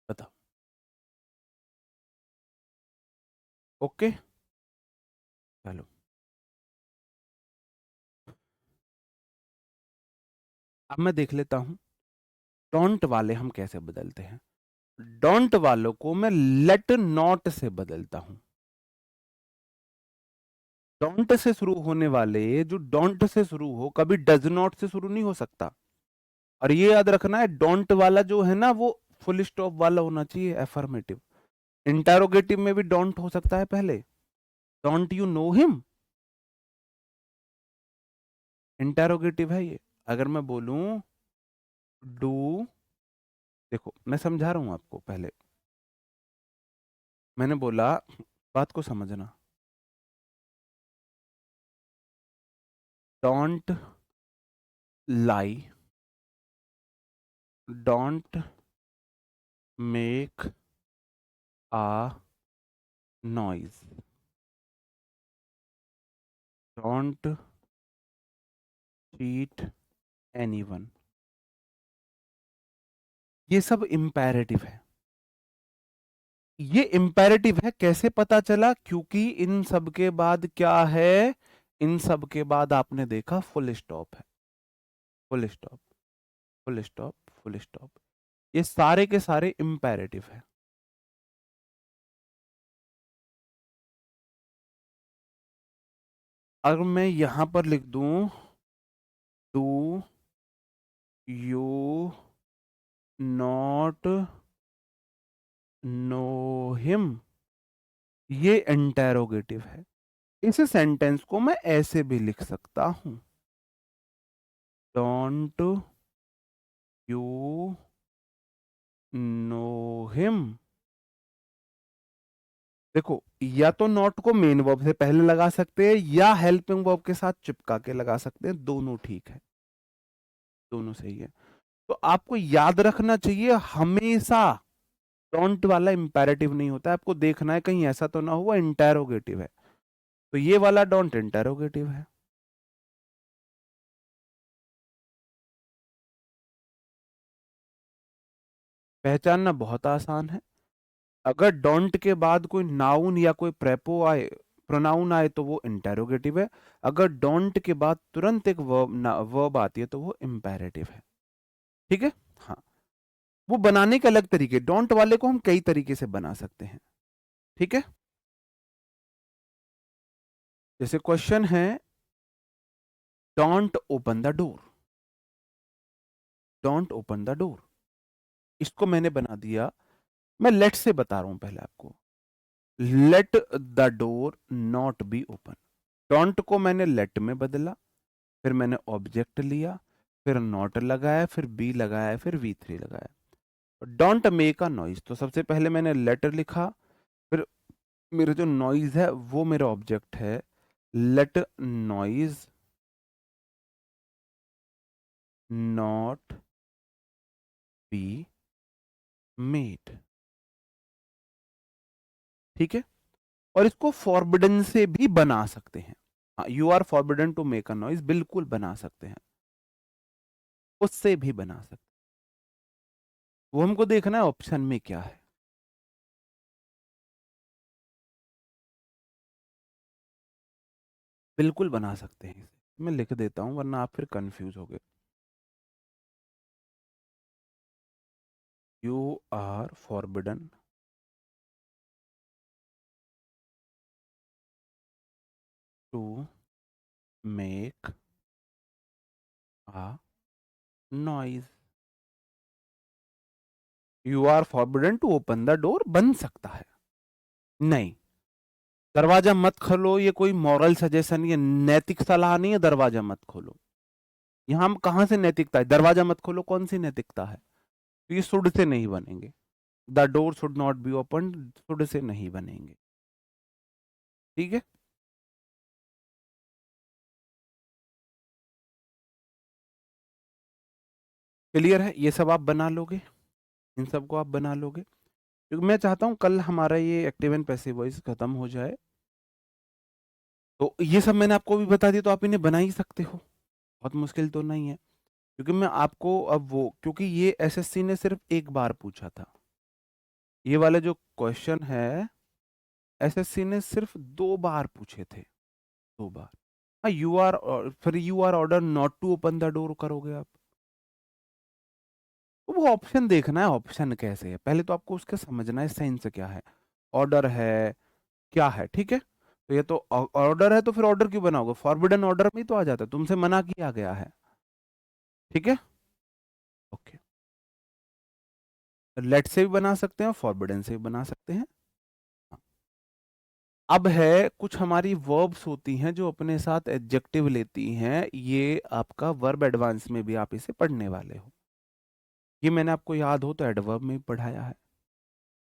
बताओ। ओके, चलो। अब मैं देख लेता हूं डोंट वाले हम कैसे बदलते हैं। डोंट वालों को मैं लेट नॉट से बदलता हूं। डोंट से शुरू होने वाले, जो डोंट से शुरू हो, कभी डज नॉट से शुरू नहीं हो सकता। और ये याद रखना है, डोंट वाला जो है ना वो फुल स्टॉप वाला होना चाहिए, एफर्मेटिव। इंटरोगेटिव में भी डोंट हो सकता है पहले, don't you know him, interrogative है ये। अगर मैं बोलूं डू, देखो मैं समझा रहा हूं आपको, पहले मैंने बोला, बात को समझना, don't lie, don't make a noise, don't cheat anyone. ये सब इंपेरेटिव है। ये इंपेरेटिव है, कैसे पता चला? क्योंकि इन सब के बाद क्या है, इन सब के बाद आपने देखा फुल स्टॉप है, full stop, full stop, full stop. ये सारे के सारे इंपेरेटिव है। अगर मैं यहां पर लिख दूं do you not know him, ये इंटेरोगेटिव है। इस सेंटेंस को मैं ऐसे भी लिख सकता हूं, डोंट यू नो हिम। देखो, या तो नॉट को मेन वर्ब से पहले लगा सकते हैं या हेल्पिंग वर्ब के साथ चिपका के लगा सकते हैं, दोनों ठीक है, दोनों सही है। तो आपको याद रखना चाहिए हमेशा डोंट वाला इंपेरेटिव नहीं होता है, आपको देखना है कहीं ऐसा तो ना हुआ इंटेरोगेटिव है, तो ये वाला डोंट इंटेरोगेटिव है। पहचानना बहुत आसान है, अगर डोंट के बाद कोई नाउन या कोई प्रेपो आए, प्रोनाउन आए, तो वो इंटेरोगेटिव है। अगर डोंट के बाद तुरंत एक वर्ब आती है तो वो इंपेरेटिव है। ठीक है, हाँ। वो बनाने के अलग तरीके, डोंट वाले को हम कई तरीके से बना सकते हैं। ठीक है, जैसे क्वेश्चन है don't open the door, don't open the door, इसको मैंने बना दिया, मैं लेट से बता रहा हूं पहले आपको, let the door not be open. Don't को मैंने लेट में बदला, फिर मैंने ऑब्जेक्ट लिया, फिर नॉट लगाया, फिर बी लगाया, फिर V3 लगाया। डोंट मेक अ नॉइज, तो सबसे पहले मैंने लेटर लिखा, फिर मेरा जो नॉइज है वो मेरा ऑब्जेक्ट है, let noise not be made. ठीक है, और इसको फॉरबिडन से भी बना सकते हैं, हाँ, you are forbidden to make a noise बिल्कुल बना सकते हैं, उससे भी बना सकते हैं। वो हमको देखना है ऑप्शन में क्या है। बिल्कुल बना सकते हैं इसे, मैं लिख देता हूं वरना आप फिर कंफ्यूज हो गए। You are forbidden to make a noise, you are forbidden to open the door बन सकता है, नहीं, दरवाजा मत खोलो ये कोई मॉरल सजेशन, ये नैतिक सलाह नहीं है, दरवाजा मत खोलो। यहां हम कहां से नैतिकता है, दरवाजा मत खोलो कौन सी नैतिकता है, तो ये सुड से नहीं बनेंगे, the door should not be open, should से नहीं बनेंगे। ठीक है, क्लियर है, ये सब आप बना लोगे, इन सबको आप बना लोगे, क्योंकि मैं चाहता हूं कल हमारा ये एक्टिव एंड पैसिव वॉइस खत्म हो जाए। तो ये सब मैंने आपको भी बता दिया, तो आप इन्हें बना ही सकते हो, बहुत मुश्किल तो नहीं है। क्योंकि मैं आपको अब वो, क्योंकि ये एसएससी ने सिर्फ एक बार पूछा था, ये वाले जो क्वेश्चन है एसएससी ने सिर्फ 2 बार पूछे थे, 2 बार। हाँ, यू आर, फिर you are order not to open the door करोगे आप, तो वो ऑप्शन देखना है, ऑप्शन कैसे है, पहले तो आपको उसका समझना है सेंस क्या है, ऑर्डर है क्या है। ठीक है, तो ये तो ऑर्डर है, तो फिर ऑर्डर क्यों बनाओगे, फॉरबिडन ऑर्डर में ही तो आ जाता है, तुमसे मना किया गया है। ठीक है, ओके, लेट से भी बना सकते हैं, फॉरबिडन से भी बना सकते हैं। हाँ। अब है कुछ हमारी वर्ब्स होती हैं जो अपने साथ एडजेक्टिव लेती हैं, ये आपका वर्ब एडवांस में भी आप इसे पढ़ने वाले हो, ये मैंने आपको याद हो तो एडवर्ब में भी पढ़ाया है,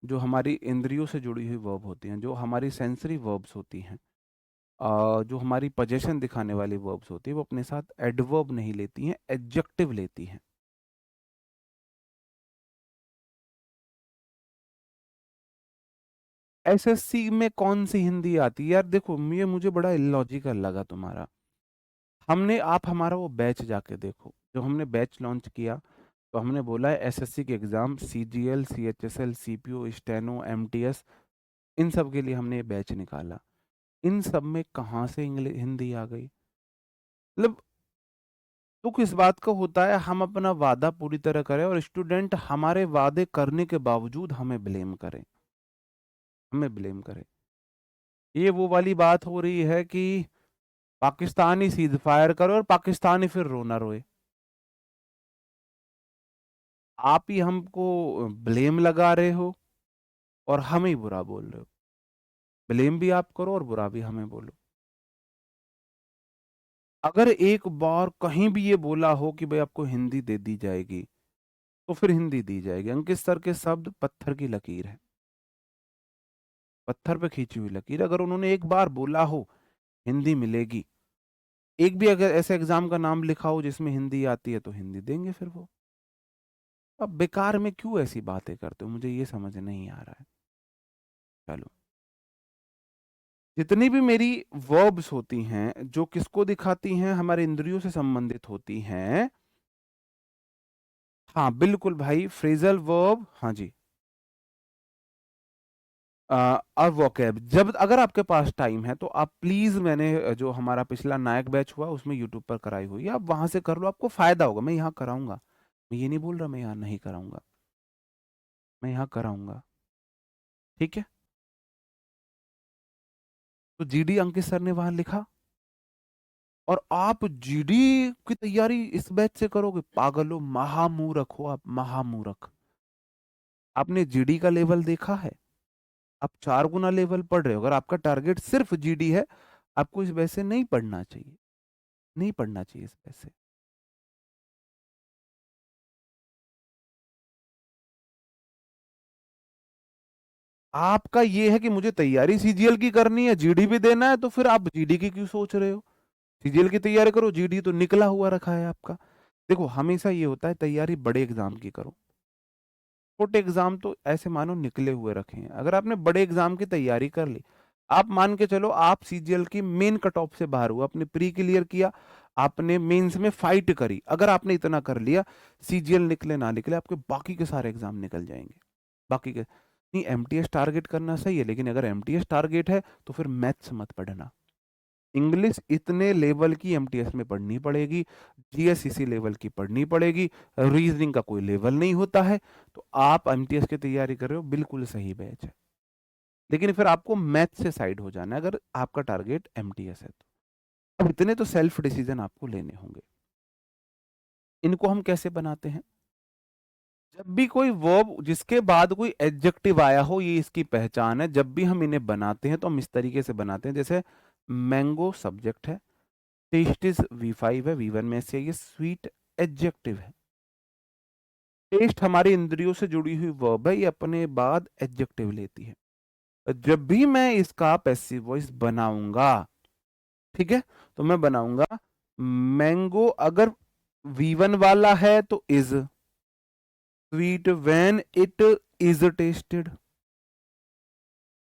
जो हमारी इंद्रियों से जुड़ी हुई वर्ब होती हैं, जो हमारी सेंसरी वर्ब्स होती हैं, जो हमारी पोजेशन दिखाने वाली वर्ब्स होती है, वो अपने साथ एडवर्ब नहीं लेती हैं, एडजेक्टिव लेती हैं। एसएससी में कौन सी हिंदी आती है यार, देखो ये मुझे बड़ा इलॉजिकल लगा तुम्हारा, हमने, आप हमारा वो बैच जाके देखो, जो हमने बैच लॉन्च किया, तो हमने बोला है एसएससी के exam CGL, CHSL, CPO, steno, MTS, इन सब के लिए हमने ये बैच निकाला, इन सब में कहाँ से इंग्लिश हिंदी आ गई, मतलब दुख इस बात का होता है हम अपना वादा पूरी तरह करें और स्टूडेंट हमारे वादे करने के बावजूद हमें ब्लेम करें, हमें ब्लेम करें। ये वो वाली बात हो रही है कि पाकिस्तानी सीज फायर करो और पाकिस्तानी फिर रोना रोए। आप ही हमको ब्लेम लगा रहे हो और हम ही बुरा बोल रहे हो। ब्लेम भी आप करो और बुरा भी हमें बोलो। अगर एक बार कहीं भी ये बोला हो कि भाई आपको हिंदी दे दी जाएगी, तो फिर हिंदी दी जाएगी। अंकित सर के शब्द पत्थर की लकीर है, पत्थर पे खींची हुई लकीर। अगर उन्होंने एक बार बोला हो हिंदी मिलेगी, एक भी अगर ऐसे एग्जाम का नाम लिखा हो जिसमें हिंदी आती है, तो हिंदी देंगे फिर वो। अब बेकार में क्यों ऐसी बातें करते हो, मुझे ये समझ नहीं आ रहा है। चलो, जितनी भी मेरी वर्ब्स होती हैं जो किसको दिखाती हैं, हमारे इंद्रियों से संबंधित होती हैं। हाँ बिल्कुल भाई, फ्रेजल वर्ब, हाँ जी। और वोकैब, जब अगर आपके पास टाइम है तो आप प्लीज, मैंने जो हमारा पिछला नायक बैच हुआ उसमें यूट्यूब पर कराई हुई है, आप वहां से कर लो, आपको फायदा होगा। मैं यहाँ कराऊंगा, मैं ये नहीं बोल रहा मैं यहाँ नहीं कराऊंगा, मैं यहाँ कराऊंगा। ठीक है, तो जीडी अंकित सर ने वहां लिखा, और आप जीडी की तैयारी इस बैच से करोगे? पागल हो, महामूर्ख हो आप, महामूर्ख। आपने जीडी का लेवल देखा है? आप 4 गुना लेवल पढ़ रहे हो। अगर आपका टारगेट सिर्फ जीडी है, आपको इस बैच से नहीं पढ़ना चाहिए, नहीं पढ़ना चाहिए इस बैच से। आपका ये है कि मुझे तैयारी सीजीएल की करनी है, जीडी भी देना है, तो फिर आप जीडी की क्यों सोच रहे हो? सीजीएल की तैयारी करो, जीडी तो निकला हुआ रखा है आपका। देखो हमेशा ये होता है, तैयारी बड़े एग्जाम की करो, छोटे एग्जाम तो ऐसे मानो निकले हुए रखे हैं। अगर आपने बड़े एग्जाम की तैयारी कर ली, आप मान के चलो आप सीजीएल की मेन कट ऑफ से बाहर हुआ, आपने प्री क्लियर किया, आपने मेंस में फाइट करी, अगर आपने इतना कर लिया, सीजीएल निकले ना निकले, आपके बाकी के सारे एग्जाम निकल जाएंगे। बाकी के नहीं, एमटीएस टारगेट करना सही है, लेकिन अगर एमटीएस टारगेट है तो फिर मैथ्स मत पढ़ना। इंग्लिश इतने लेवल की एमटीएस में पढ़नी पड़ेगी, जीएस इसी लेवल की पढ़नी पड़ेगी, रीजनिंग का कोई लेवल नहीं होता है। तो आप एमटीएस की तैयारी कर रहे हो, बिल्कुल सही बैच है, लेकिन फिर आपको मैथ से साइड हो जाना है अगर आपका टारगेट एमटीएस है तो। अब इतने तो सेल्फ डिसीजन आपको लेने होंगे। इनको हम कैसे बनाते हैं? जब भी कोई वर्ब जिसके बाद कोई एडजेक्टिव आया हो, ये इसकी पहचान है। जब भी हम इन्हें बनाते हैं तो हम इस तरीके से बनाते हैं, जैसे मैंगो सब्जेक्ट है, टेस्ट इज V5 है, V1 में से ये स्वीट एडजेक्टिव है। टेस्ट हमारी इंद्रियों से जुड़ी हुई वर्ब है, ये अपने बाद एडजेक्टिव लेती है। जब भी मैं इसका पैसिव वॉइस बनाऊंगा, ठीक है, तो मैं बनाऊंगा मैंगो, अगर V1 वाला है तो is sweet when it is tested.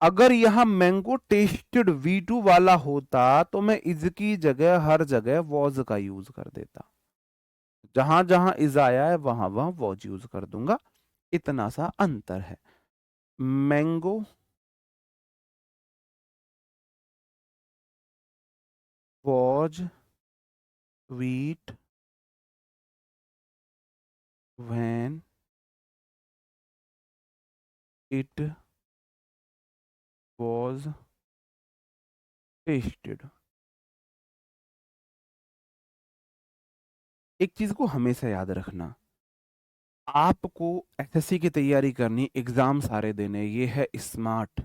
अगर यहां मैंगो टेस्टेड V2 वाला होता तो मैं इज की जगह हर जगह वॉज का यूज कर देता। जहां जहां इज आया है वहां वहां वॉज यूज कर दूंगा, इतना सा अंतर है। Mango was sweet when it was tested. एक चीज को हमेशा याद रखना, आपको एसएससी की तैयारी करनी, एग्जाम सारे देने, ये है स्मार्ट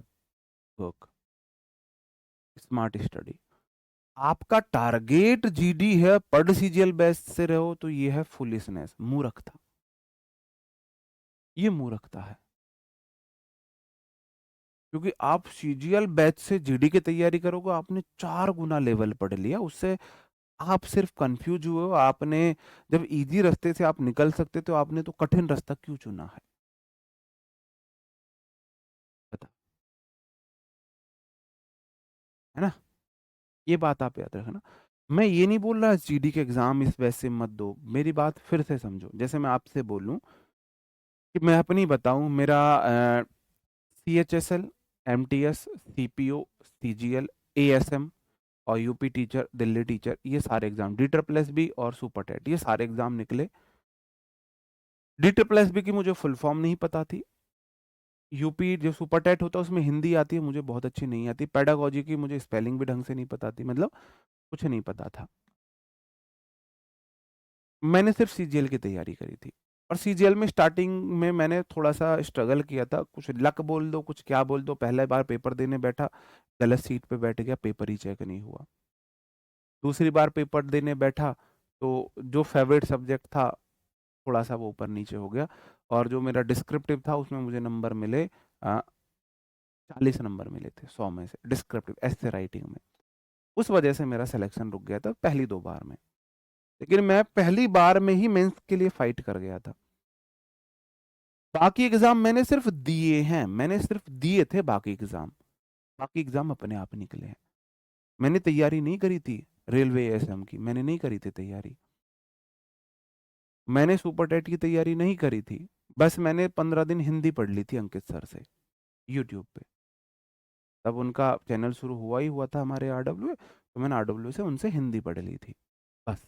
वर्क, स्मार्ट स्टडी। आपका टारगेट जीडी है, पढ़ सीजीएल बैच से रहो, तो ये है फुलिशनेस, मूर्खता, ये मूर्खता है। क्योंकि आप सीजीएल बैच से जीडी की तैयारी करोगे, आपने 4 गुना लेवल पढ़ लिया, उससे आप सिर्फ कंफ्यूज हुए हो। आपने जब इजी रास्ते से आप निकल सकते तो आपने तो कठिन रास्ता क्यों चुना है? बता, है ना? ये बात आप याद रखना। मैं ये नहीं बोल रहा जीडी के एग्जाम इस वैसे मत दो, मेरी बात फिर से समझो। जैसे मैं आपसे बोलूं कि मैं अपनी बताऊं, मेरा CHSL, MTS, CPO, CGL, ASM और यूपी टीचर, दिल्ली टीचर, ये सारे एग्जाम, DSSB और सुपर टेट, ये सारे एग्जाम निकले। DSSB की मुझे फुल फॉर्म नहीं पता थी। यूपी जो सुपर टेट होता है उसमें हिंदी आती है, मुझे बहुत अच्छी नहीं आती। पेडागोजी की मुझे स्पेलिंग भी ढंग से नहीं पता थी। मतलब कुछ नहीं पता था। मैंने सिर्फ सीजीएल की तैयारी करी थी, और सीजीएल में स्टार्टिंग में मैंने थोड़ा सा स्ट्रगल किया था, कुछ लक बोल दो, कुछ क्या बोल दो। पहले बार पेपर देने बैठा, गलत सीट पे बैठ गया, पेपर ही चेक नहीं हुआ। दूसरी बार पेपर देने बैठा तो जो फेवरेट सब्जेक्ट था थोड़ा सा वो ऊपर नीचे हो गया, और जो मेरा डिस्क्रिप्टिव था उसमें मुझे नंबर मिले 40 नंबर मिले थे 100 में से, डिस्क्रिप्टिव ऐसे राइटिंग में। उस वजह से मेरा सिलेक्शन रुक गया था पहली 2 बार में। लेकिन मैं पहली बार में ही मेंस के लिए फाइट कर गया था। बाकी एग्जाम मैंने सिर्फ दिए हैं, मैंने सिर्फ दिए थे बाकी एग्जाम। बाकी एग्जाम अपने आप निकले हैं। मैंने तैयारी नहीं करी थी रेलवे एसएम की, मैंने नहीं करी थी तैयारी। मैंने सुपर टेट की तैयारी नहीं करी थी। बस मैंने 15 दिन हिंदी पढ़ ली थी अंकित सर से, यूट्यूब पे। तब उनका चैनल शुरू हुआ ही हुआ था हमारे आरडब्ल्यू, तो मैंने आरडब्ल्यू से उनसे हिंदी पढ़ ली थी बस।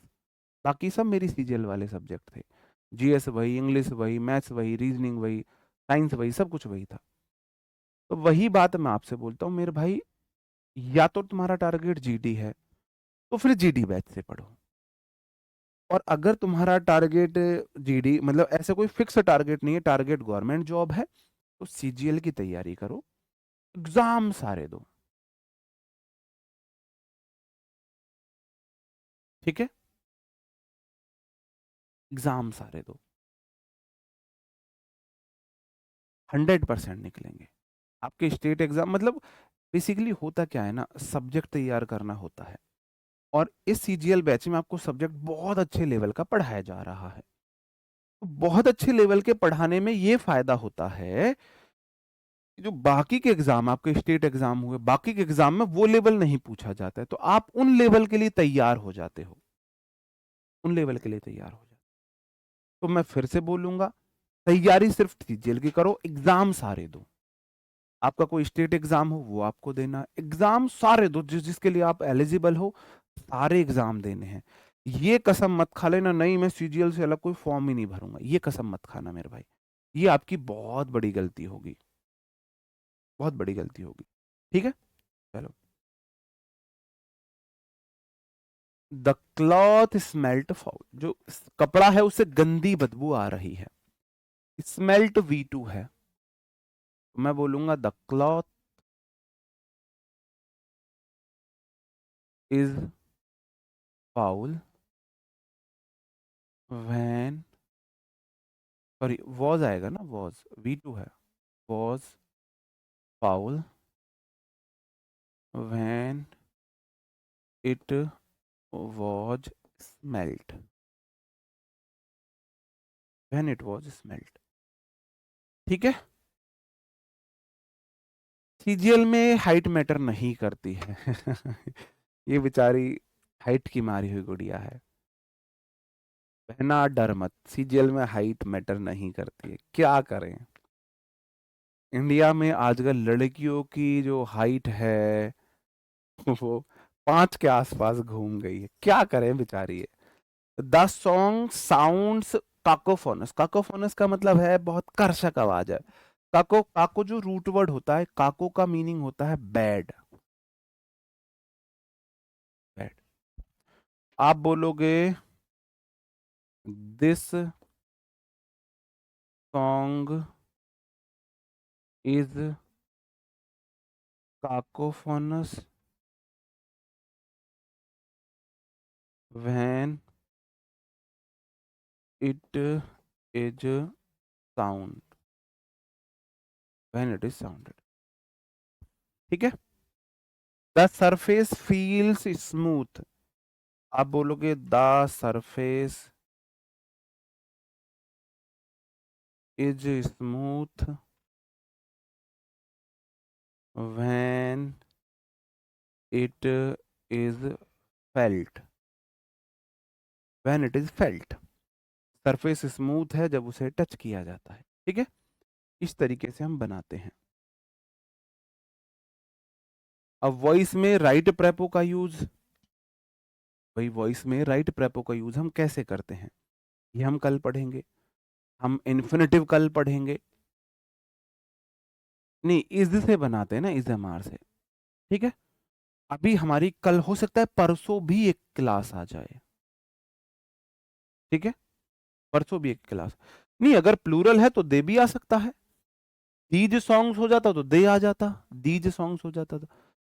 बाकी सब मेरी सीजीएल वाले सब्जेक्ट थे। जीएस वही, इंग्लिश वही, मैथ्स वही, रीजनिंग वही, साइंस वही, सब कुछ वही था। तो वही बात मैं आपसे बोलता हूँ मेरे भाई, या तो तुम्हारा टारगेट जीडी है तो फिर जीडी बैच से पढ़ो। और अगर तुम्हारा टारगेट जीडी मतलब ऐसे कोई फिक्स टारगेट नहीं है, टारगेट गवर्नमेंट जॉब है, तो सीजीएल की तैयारी करो, एग्जाम सारे दो। ठीक है, एग्जाम सारे दो, 100% निकलेंगे आपके स्टेट एग्जाम। मतलब बेसिकली होता क्या है ना, सब्जेक्ट तैयार करना होता है, और इस सीजीएल बैच में आपको सब्जेक्ट बहुत अच्छे लेवल का पढ़ाया जा रहा है। तो बहुत अच्छे लेवल के पढ़ाने में ये फायदा होता है कि जो बाकी के एग्जाम, आपके स्टेट एग्जाम हुए, बाकी के एग्जाम में वो लेवल नहीं पूछा जाता है, तो आप उन लेवल के लिए तैयार हो जाते हो, उन लेवल के लिए तैयार हो जाते हो। तो मैं फिर से बोलूंगा, तैयारी सिर्फ सीजीएल की करो, एग्जाम सारे दो। आपका कोई स्टेट एग्जाम हो वो आपको देना, एग्जाम सारे दो, जिसके लिए आप एलिजिबल हो, सारे एग्जाम देने हैं। ये कसम मत खा लेना नहीं मैं सीजीएल से अलग कोई फॉर्म ही नहीं भरूंगा, ये कसम मत खाना मेरे भाई। ये आपकी बहुत बड़ी गलती होगी, बहुत बड़ी गलती होगी। ठीक है, चलो। द क्लॉथ स्मेल्ट फाउल, जो कपड़ा है उससे गंदी बदबू आ रही है। स्मेल्ट V2 है, तो मैं बोलूंगा the cloth is foul when, sorry was आएगा ना, वॉज V2 है, was foul when it was smelt, when it was smelt. ठीक है, सीजीएल में हाइट मैटर नहीं करती है ये बेचारी हाइट की मारी हुई गुड़िया है। बहना डर मत, सीजीएल में हाइट मैटर नहीं करती है। क्या करें, इंडिया में आजकल लड़कियों की जो हाइट है वो 5 के आसपास घूम गई है, क्या करें बेचारी है। द सॉन्ग साउंड्स काकोफोनस, काकोफोनस का मतलब है बहुत कर्षक आवाज है। काको, काको जो रूट वर्ड होता है, काको का मीनिंग होता है बैड, बैड। आप बोलोगे this song is cacophonous when it is sound, when it is sounded. ठीक है, द सरफेस फील्स स्मूथ, आप बोलोगे the surface is smooth when it is felt, when it is felt. Surface smooth है जब उसे touch किया जाता है। ठीक है, इस तरीके से हम बनाते हैं। अब वॉइस में राइट प्रेपो का यूज, भाई वॉइस में राइट प्रेपो का यूज हम कैसे करते हैं ये हम कल पढ़ेंगे। हम इन्फिनेटिव कल पढ़ेंगे, नहीं इज से बनाते हैं ना, इज एम आर से। ठीक है, अभी हमारी कल हो सकता है परसों भी एक क्लास आ जाए, ठीक है, परसों भी एक क्लास। नहीं, अगर प्लूरल है तो दे भी आ सकता है। दीज सॉन्ग्स हो जाता तो दे आ जाता, दीज सॉन्ग्स हो जाता तो,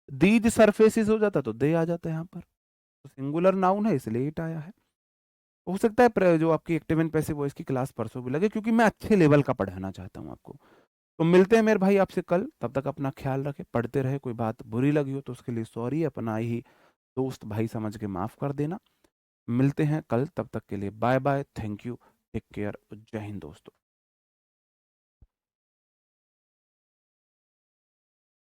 दीज सरफेसेस हो जाता तो दे आ जाता यहाँ पर। तो सिंगुलर नाउन है इसलिए इट आया है। हो सकता है जो आपकी एक्टिव एंड पैसिव वॉइस की क्लास परसों भी लगे, क्योंकि मैं अच्छे लेवल का पढ़ाना चाहता हूँ आपको। तो मिलते हैं मेरे भाई आपसे कल, तब तक अपना ख्याल रखें, पढ़ते रहे। कोई बात बुरी लगी हो तो उसके लिए सॉरी, अपना ही दोस्त भाई समझ के माफ कर देना। मिलते हैं कल, तब तक के लिए bye bye, thank you, take care, जय हिंद दोस्तों।